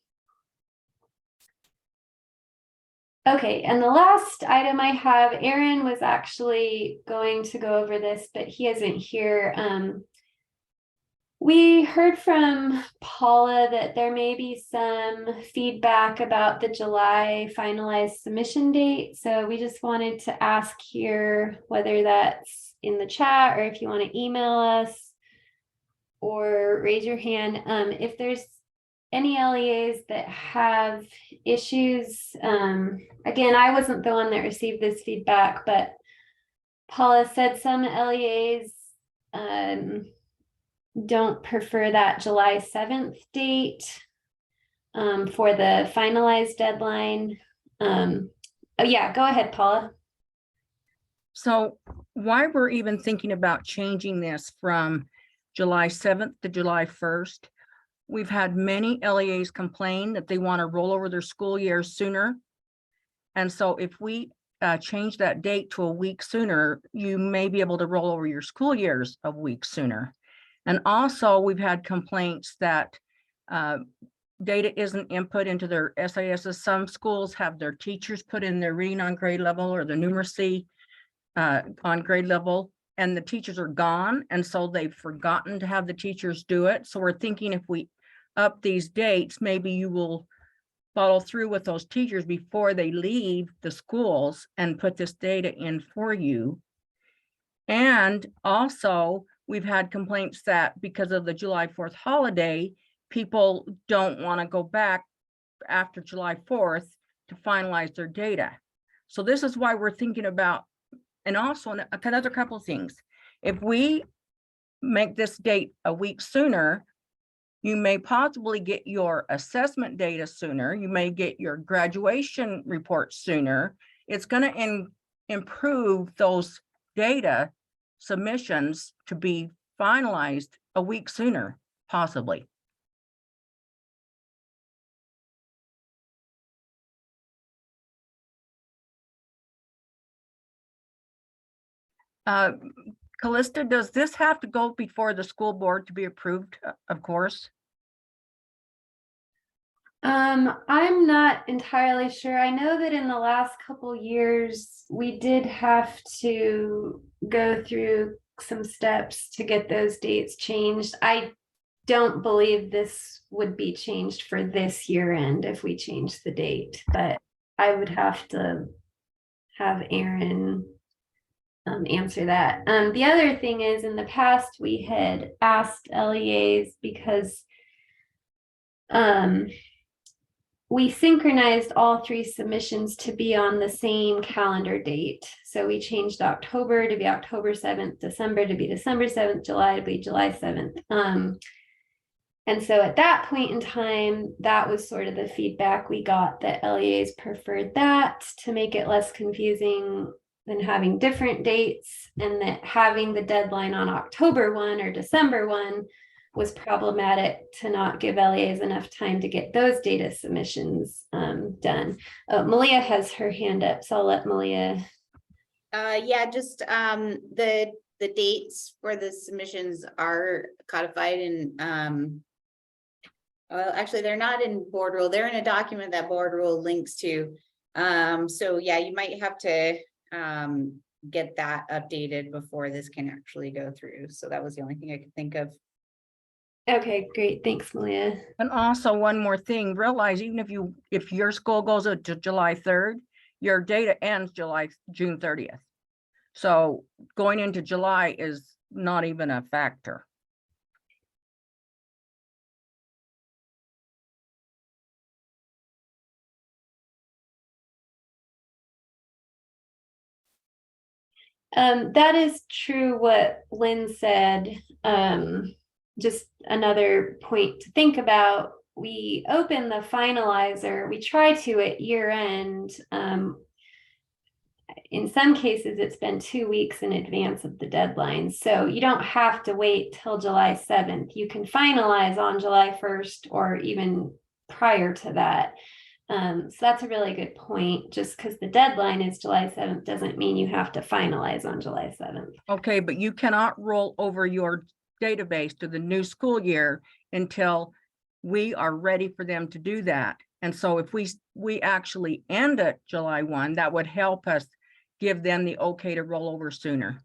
Okay, and the last item I have, Aaron was actually going to go over this, but he isn't here. We heard from Paula that there may be some feedback about the July finalized submission date. So we just wanted to ask here whether that's in the chat or if you want to email us or raise your hand. If there's any LEAs that have issues, again, I wasn't the one that received this feedback, but Paula said some LEAs don't prefer that July 7th date for the finalized deadline. Oh yeah, go ahead, Paula. So why we're even thinking about changing this from July 7th to July 1st, we've had many LEAs complain that they want to roll over their school year sooner. And so if we change that date to a week sooner, you may be able to roll over your school years a week sooner. And also we've had complaints that data isn't input into their SISs. Some schools have their teachers put in their reading on grade level or the numeracy on grade level, and the teachers are gone. And so they've forgotten to have the teachers do it. So we're thinking if we up these dates, maybe you will follow through with those teachers before they leave the schools and put this data in for you. And also we've had complaints that because of the July 4th holiday, people don't want to go back after July 4th to finalize their data. So this is why we're thinking about, and also another couple of things. If we make this date a week sooner, you may possibly get your assessment data sooner. You may get your graduation report sooner. It's going to improve those data submissions to be finalized a week sooner, possibly. Callista, does this have to go before the school board to be approved, of course? I'm not entirely sure. I know that in the last couple years, we did have to go through some steps to get those dates changed. I don't believe this would be changed for this year end if we change the date, but I would have to have Aaron answer that. The other thing is, in the past, we had asked LEAs because we synchronized all 3 submissions to be on the same calendar date. So we changed October to be October 7th, December to be December 7th, July to be July 7th. And so at that point in time, that was sort of the feedback we got, that LEAs preferred that to make it less confusing than having different dates, and that having the deadline on October 1 or December 1 was problematic to not give LEAs enough time to get those data submissions done. Malia has her hand up, so I'll let Malia. Yeah, just the dates for the submissions are codified in well, actually they're not in board rule, they're in a document that board rule links to. So yeah, you might have to get that updated before this can actually go through. So that was the only thing I could think of. Okay, great. Thanks, Malia. And also one more thing, realize even if your school goes to July 3rd, your data ends June 30th. So going into July is not even a factor. That is true what Lynn said. Just another point to think about. We open the finalizer, we try to at year end. In some cases, it's been 2 weeks in advance of the deadline. So you don't have to wait till July 7th. You can finalize on July 1st or even prior to that. So that's a really good point. Just because the deadline is July 7th doesn't mean you have to finalize on July 7th. Okay, but you cannot roll over your database to the new school year until we are ready for them to do that. And so if we actually end at July 1, that would help us give them the okay to roll over sooner.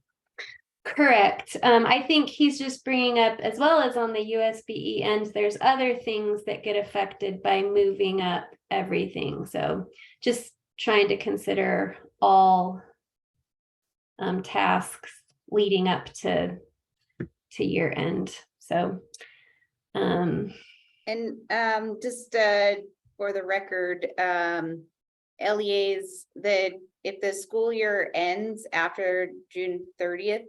Correct. I think he's just bringing up, as well as on the USBE end, there's other things that get affected by moving up everything. So just trying to consider all tasks leading up to year end. So just for the record, LEAs, that if the school year ends after June 30th,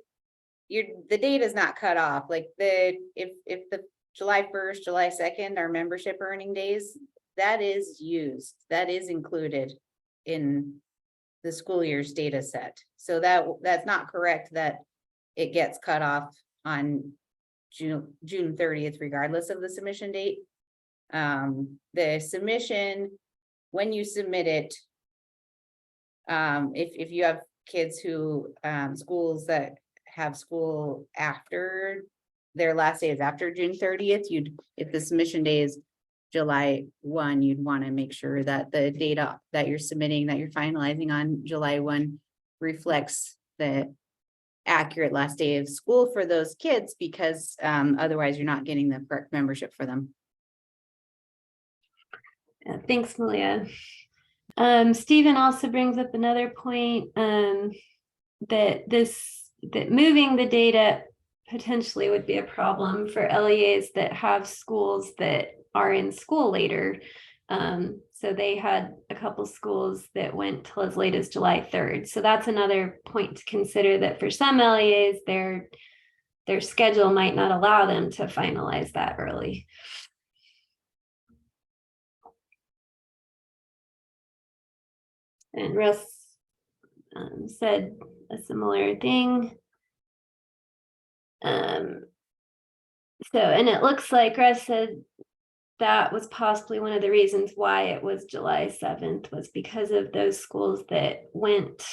the data is not cut off, like if the July 1st, July 2nd are membership earning days, that is used, that is included in the school year's data set. So that's not correct that it gets cut off on June 30th, regardless of the submission date. The submission, when you submit it, if you have kids who, schools that have school after their last day is after June 30th, if the submission day is July 1, you'd want to make sure that the data that you're submitting, that you're finalizing on July 1 reflects the accurate last day of school for those kids, because otherwise you're not getting the correct membership for them. Thanks, Malia. Stephen also brings up another point, that moving the data potentially would be a problem for LEAs that have schools that are in school later. So they had a couple schools that went till as late as July 3rd. So that's another point to consider, that for some LEAs, their schedule might not allow them to finalize that early. And Russ said a similar thing. And it looks like Russ said that was possibly one of the reasons why it was July 7th, was because of those schools that went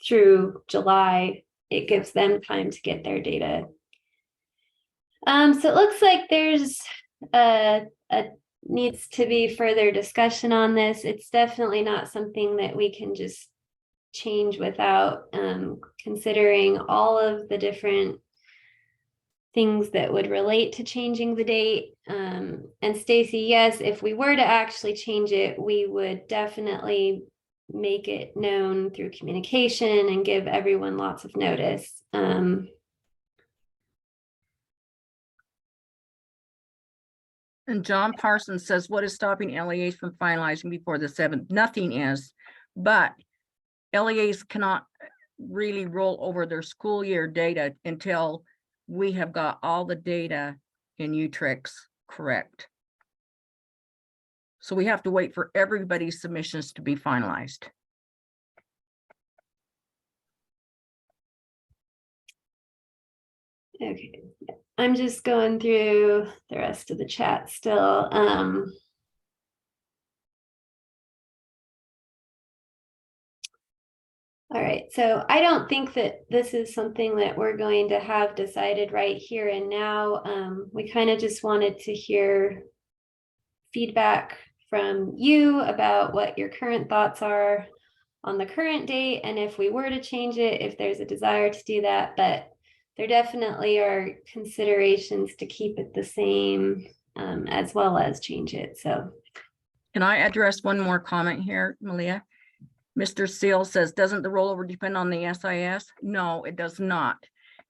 through July. It gives them time to get their data. So it looks like there's needs to be further discussion on this. It's definitely not something that we can just change without considering all of the different things that would relate to changing the date. And Stacy, yes, if we were to actually change it, we would definitely make it known through communication and give everyone lots of notice. And John Parsons says, what is stopping LEAs from finalizing before the 7th? Nothing is, but LEAs cannot really roll over their school year data until we have got all the data in Utrex correct. So we have to wait for everybody's submissions to be finalized. Okay, I'm just going through the rest of the chat still. All right, so I don't think that this is something that we're going to have decided right here and now. We kind of just wanted to hear feedback from you about what your current thoughts are on the current date, and if we were to change it, if there's a desire to do that. But there definitely are considerations to keep it the same, as well as change it. So can I address one more comment here, Malia? Mr. Seal says, doesn't the rollover depend on the SIS? No, it does not.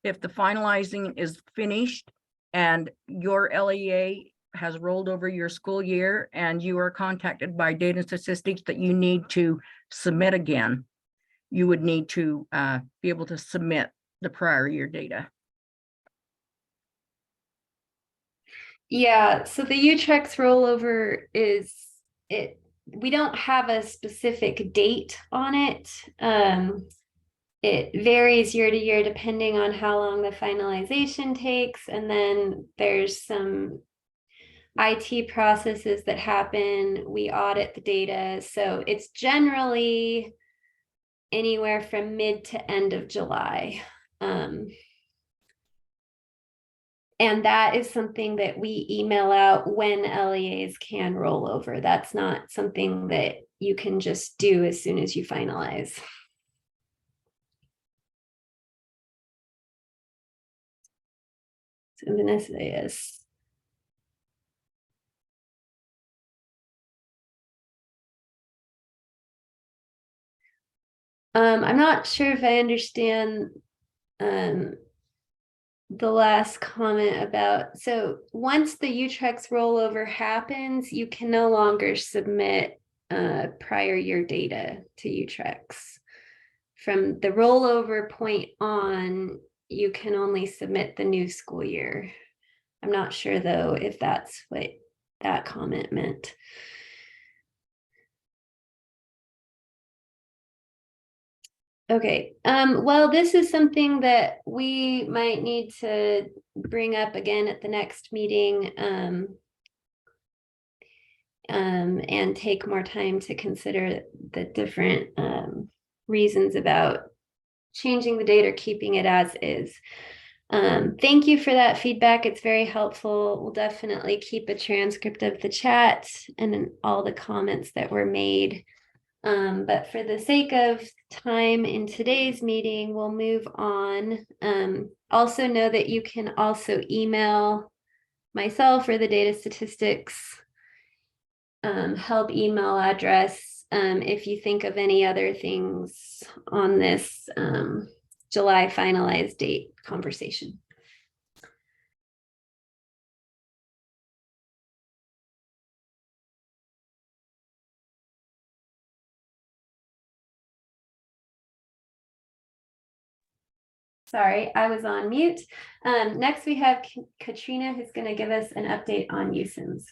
If the finalizing is finished and your LEA has rolled over your school year and you are contacted by data statistics that you need to submit again, you would need to be able to submit the prior year data. yeah, so the Utrex rollover is it. We don't have a specific date on it. It varies year to year depending on how long the finalization takes. And then there's some IT processes that happen. We audit the data. So it's generally anywhere from mid to end of July. And that is something that we email out when LEAs can roll over. That's not something that you can just do as soon as you finalize. So Vanessa, yes. I'm not sure if I understand the last comment about, so once the Utrex rollover happens, you can no longer submit prior year data to Utrex from the rollover point on, you can only submit the new school year. I'm not sure though if that's what that comment meant. Okay, well, this is something that we might need to bring up again at the next meeting. And take more time to consider the different reasons about changing the date or keeping it as is. Thank you for that feedback. It's very helpful. We'll definitely keep a transcript of the chat and all the comments that were made. But for the sake of time in today's meeting, we'll move on. Also know that you can also email myself or the data statistics help email address if you think of any other things on this July finalized date conversation. Sorry, I was on mute. Next we have Katrina, who's going to give us an update on USIMS.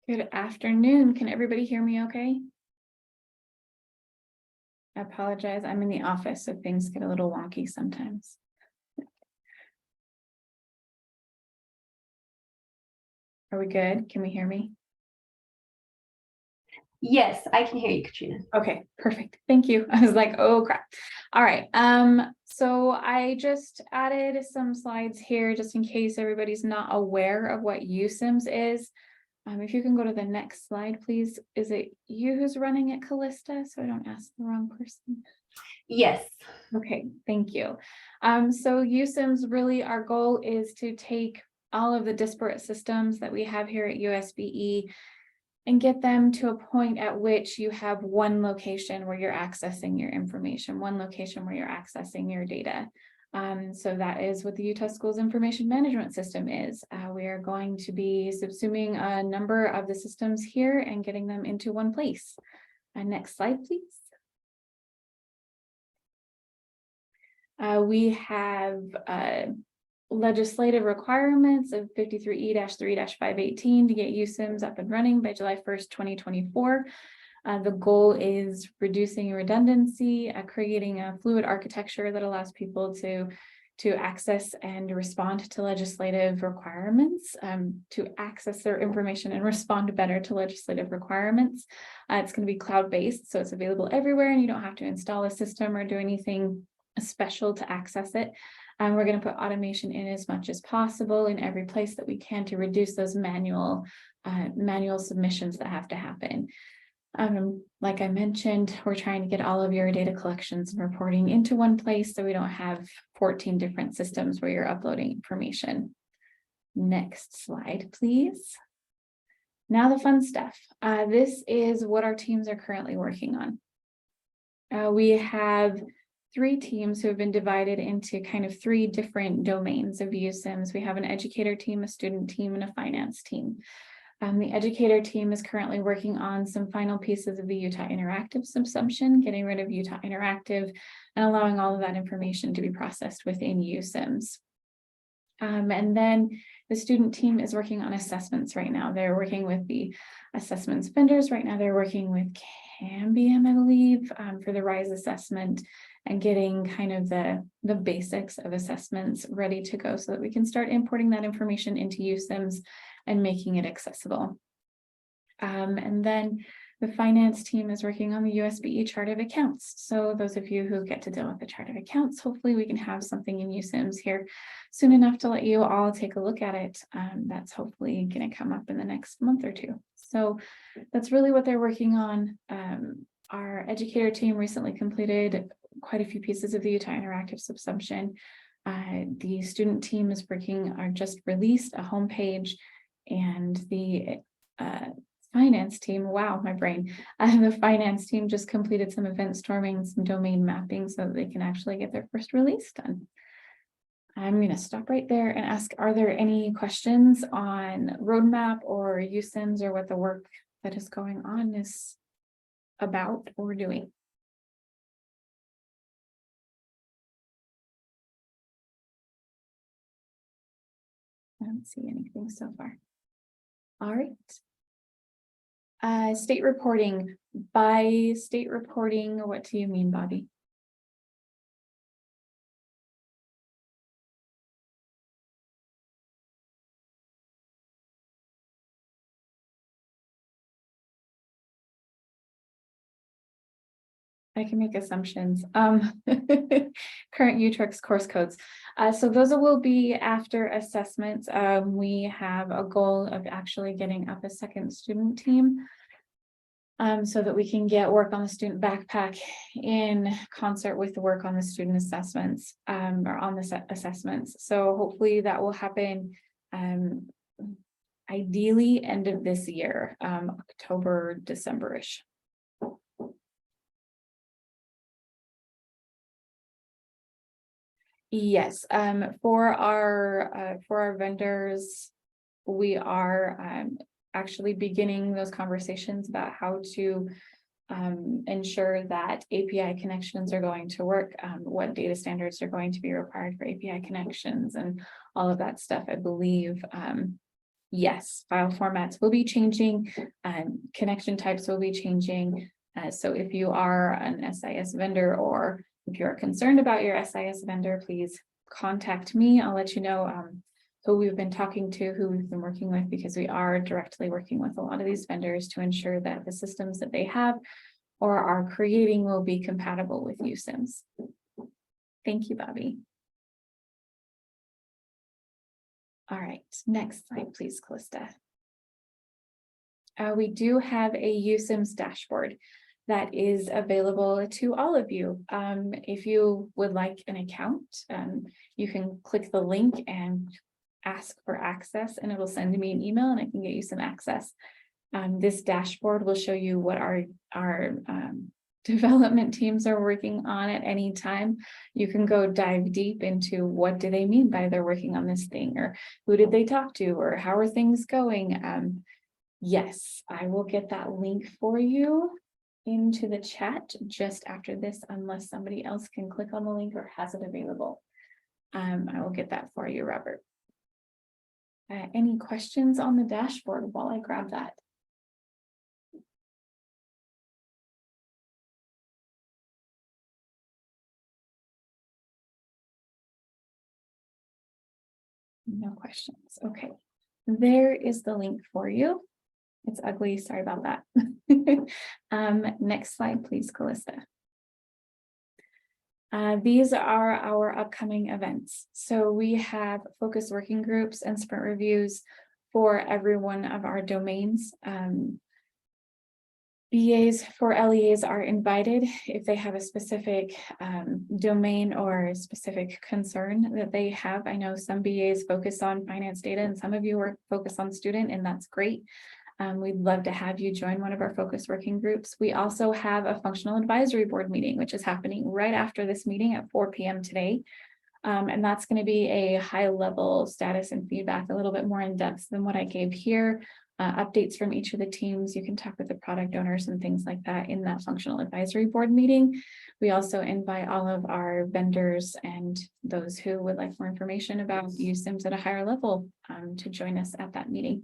Good afternoon. Can everybody hear me okay? I apologize. I'm in the office, so things get a little wonky sometimes. Are we good? Can we hear me? Yes, I can hear you, Katrina. Okay, perfect. Thank you. I was like, oh crap. All right. So I just added some slides here just in case everybody's not aware of what USIMS is. If you can go to the next slide, please. Is it you who's running at Callista? So I don't ask the wrong person. Yes. Okay, thank you. So USIMS, really our goal is to take all of the disparate systems that we have here at USBE and get them to a point at which you have one location where you're accessing your information, one location where you're accessing your data. So that is what the Utah Schools Information Management System is. We are going to be subsuming a number of the systems here and getting them into one place. Next slide, please. We have legislative requirements of 53E-3-518 to get USIMS up and running by July 1st, 2024. The goal is reducing redundancy, creating a fluid architecture that allows people to access and respond to legislative requirements, to access their information and respond better to legislative requirements. It's going to be cloud-based, so it's available everywhere and you don't have to install a system or do anything special to access it. We're going to put automation in as much as possible in every place that we can to reduce those manual submissions that have to happen. Like I mentioned, we're trying to get all of your data collections and reporting into one place so we don't have 14 different systems where you're uploading information. Next slide, please. Now the fun stuff. This is what our teams are currently working on. We have 3 teams who have been divided into kind of 3 different domains of USIMS. We have an educator team, a student team, and a finance team. The educator team is currently working on some final pieces of the Utah Interactive subsumption, getting rid of Utah Interactive and allowing all of that information to be processed within USIMS. And then the student team is working on assessments right now. They're working with the assessments vendors. Right now they're working with Cambium, I believe, for the RISE assessment and getting kind of the basics of assessments ready to go so that we can start importing that information into USIMS and making it accessible. And then the finance team is working on the USBE chart of accounts. So those of you who get to deal with the chart of accounts, hopefully we can have something in USIMS here soon enough to let you all take a look at it. That's hopefully going to come up in the next month or 2. So that's really what they're working on. Our educator team recently completed quite a few pieces of the Utah Interactive subsumption. The student team is just released a homepage, and the finance team, wow, my brain, the finance team just completed some event storming, some domain mapping so that they can actually get their first release done. I'm going to stop right there and ask, are there any questions on roadmap or USIMS or what the work that is going on is about or doing? I don't see anything so far. All right. State reporting. By state reporting, what do you mean, Bobby? I can make assumptions. Current Utrix course codes. So those will be after assessments. We have a goal of actually getting up a second student team. So that we can get work on the student backpack in concert with the work on the student assessments, or on the set assessments. So hopefully that will happen, ideally end of this year, October, December-ish. Yes, for our vendors, we are actually beginning those conversations about how to ensure that API connections are going to work, what data standards are going to be required for API connections and all of that stuff. I believe, yes, file formats will be changing, connection types will be changing. So if you are an SIS vendor, or if you're concerned about your SIS vendor, please contact me. I'll let you know who we've been talking to, who we've been working with, because we are directly working with a lot of these vendors to ensure that the systems that they have or are creating will be compatible with USIMS. Thank you, Bobby. All right, next slide, please, Calista. We do have a USIMS dashboard that is available to all of you. If you would like an account, you can click the link and ask for access, and it'll send me an email and I can get you some access. This dashboard will show you what our development teams are working on at any time. You can go dive deep into what do they mean by they're working on this thing, or who did they talk to, or how are things going. Yes, I will get that link for you into the chat just after this, unless somebody else can click on the link or has it available. I will get that for you, Robert. Any questions on the dashboard while I grab that? No questions. Okay, there is the link for you. It's ugly, sorry about that. Next slide, please, Calista. These are our upcoming events. So we have focus working groups and sprint reviews for every one of our domains. BAs for LEAs are invited if they have a specific domain or a specific concern that they have. I know some BAs focus on finance data and some of you are focused on student, and that's great. We'd love to have you join one of our focus working groups. We also have a functional advisory board meeting, which is happening right after this meeting at 4 p.m. today. And that's going to be a high level status and feedback, a little bit more in depth than what I gave here. Updates from each of the teams. You can talk with the product owners and things like that in that functional advisory board meeting. We also invite all of our vendors and those who would like more information about USIMS at a higher level to join us at that meeting.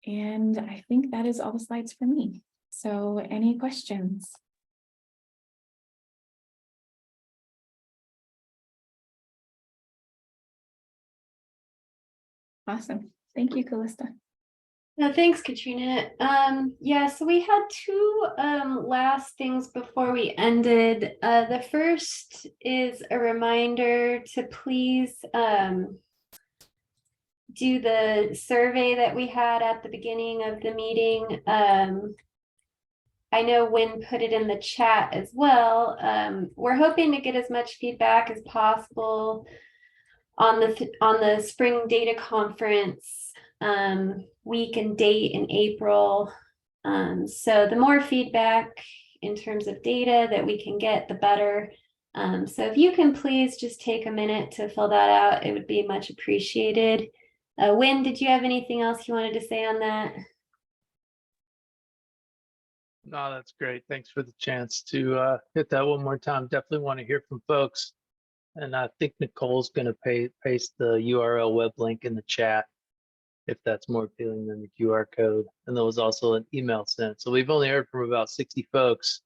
And I think that is all the slides for me. So any questions? Awesome. Thank you, Calista. No, thanks, Katrina. Yeah, so we had two last things before we ended. The first is a reminder to please do the survey that we had at the beginning of the meeting. I know Wynn put it in the chat as well. We're hoping to get as much feedback as possible on the spring data conference week and date in April. So the more feedback in terms of data that we can get, the better. So if you can please just take a minute to fill that out, it would be much appreciated. Wynn, did you have anything else you wanted to say on that? No, that's great. Thanks for the chance to hit that one more time. Definitely want to hear from folks. And I think Nicole's going to paste the URL web link in the chat if that's more appealing than the QR code. And there was also an email sent. So we've only heard from about 60 folks.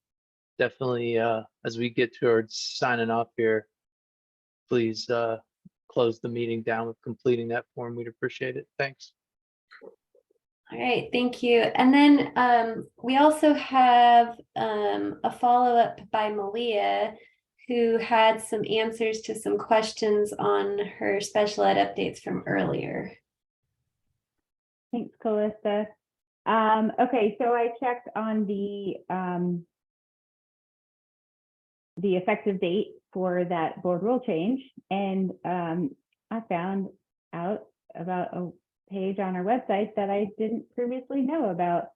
Definitely, as we get towards signing off here, please close the meeting down with completing that form. We'd appreciate it. Thanks. All right, thank you. And then we also have a follow-up by Malia, who had some answers to some questions on her special ed updates from earlier. Thanks, Calista. Okay, so I checked on the effective date for that board rule change, and I found out about a page on our website that I didn't previously know about,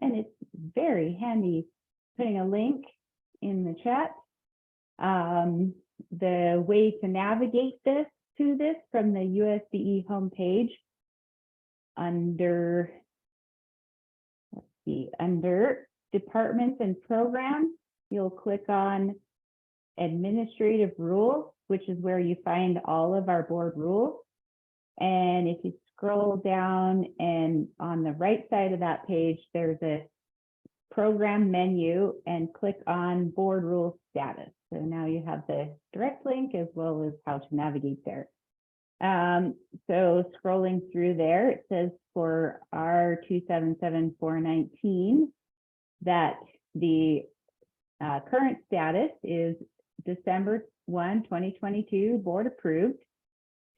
and it's very handy. Putting a link in the chat. The way to navigate this from the USDE homepage under, let's see, under departments and programs, you'll click on administrative rules, which is where you find all of our board rules. And if you scroll down, and on the right side of that page, there's a program menu, and click on board rule status. So now you have the direct link as well as how to navigate there. So scrolling through there, it says for R 277419 that the current status is December 1, 2022, board approved,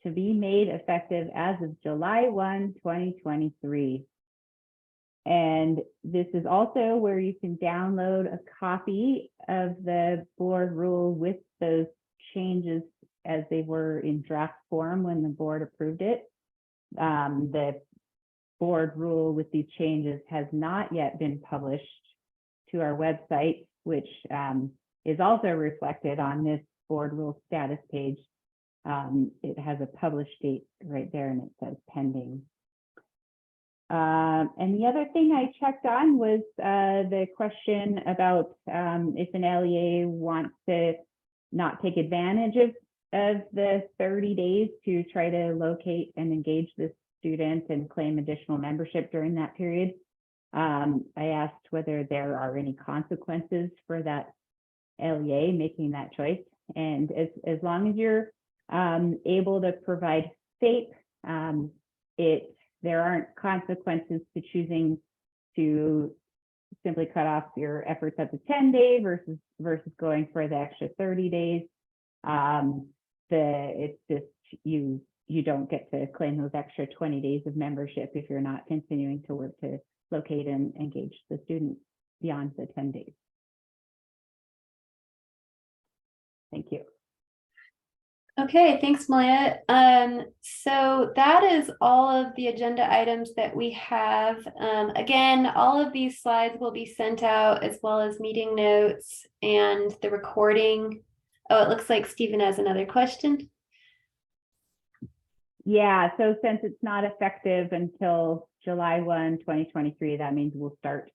to be made effective as of July 1, 2023. And this is also where you can download a copy of the board rule with those changes as they were in draft form when the board approved it. The board rule with these changes has not yet been published to our website, which is also reflected on this board rule status page. It has a published date right there, and it says pending. And the other thing I checked on was the question about if an LEA wants to not take advantage of the 30 days to try to locate and engage the student and claim additional membership during that period. I asked whether there are any consequences for that LEA making that choice. And as long as you're able to provide FAPE, there aren't consequences to choosing to simply cut off your efforts at the 10-day versus going for the extra 30 days. It's just you don't get to claim those extra 20 days of membership if you're not continuing to work to locate and engage the student beyond the 10 days. Thank you. Okay, thanks, Malia. So that is all of the agenda items that we have. Again, all of these slides will be sent out, as well as meeting notes and the recording. Oh, it looks like Stephen has another question. Yeah, so since it's not effective until July 1, 2023, that means we'll start,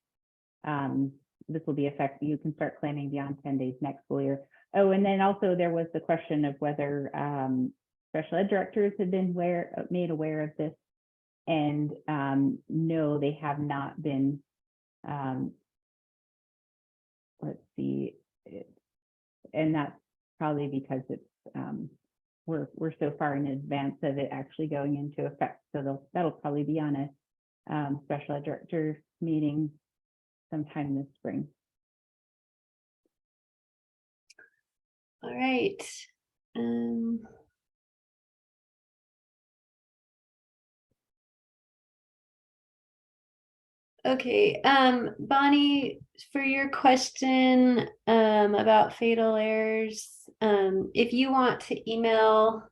this will be effective. You can start claiming beyond 10 days next school year. Oh, and then also there was the question of whether special ed directors have been made aware of this. And no, they have not been. Let's see, and that's probably because it's we're so far in advance of it actually going into effect. So that'll probably be on a special ed director meeting sometime this spring. All right. Okay, Bonnie, for your question about fatal errors, if you want to email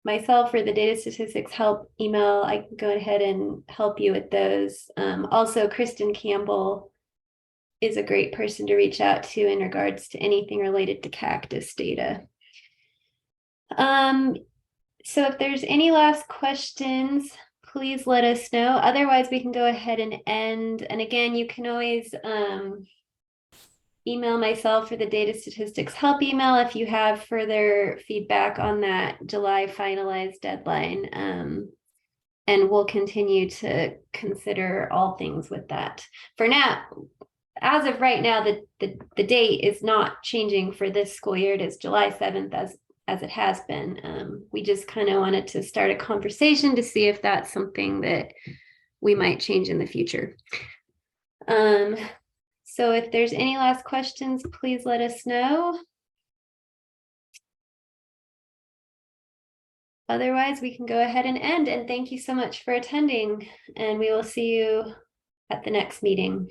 myself or the data statistics help email, I can go ahead and help you with those. Also, Kristen Campbell is a great person to reach out to in regards to anything related to cactus data. So if there's any last questions, please let us know. Otherwise, we can go ahead and end. And again, you can always email myself for the data statistics help email if you have further feedback on that July finalized deadline. And we'll continue to consider all things with that. For now, as of right now, the date is not changing for this school year. It is July 7th as it has been. We just kind of wanted to start a conversation to see if that's something that we might change in the future. So if there's any last questions, please let us know. Otherwise, we can go ahead and end. And thank you so much for attending. And we will see you at the next meeting.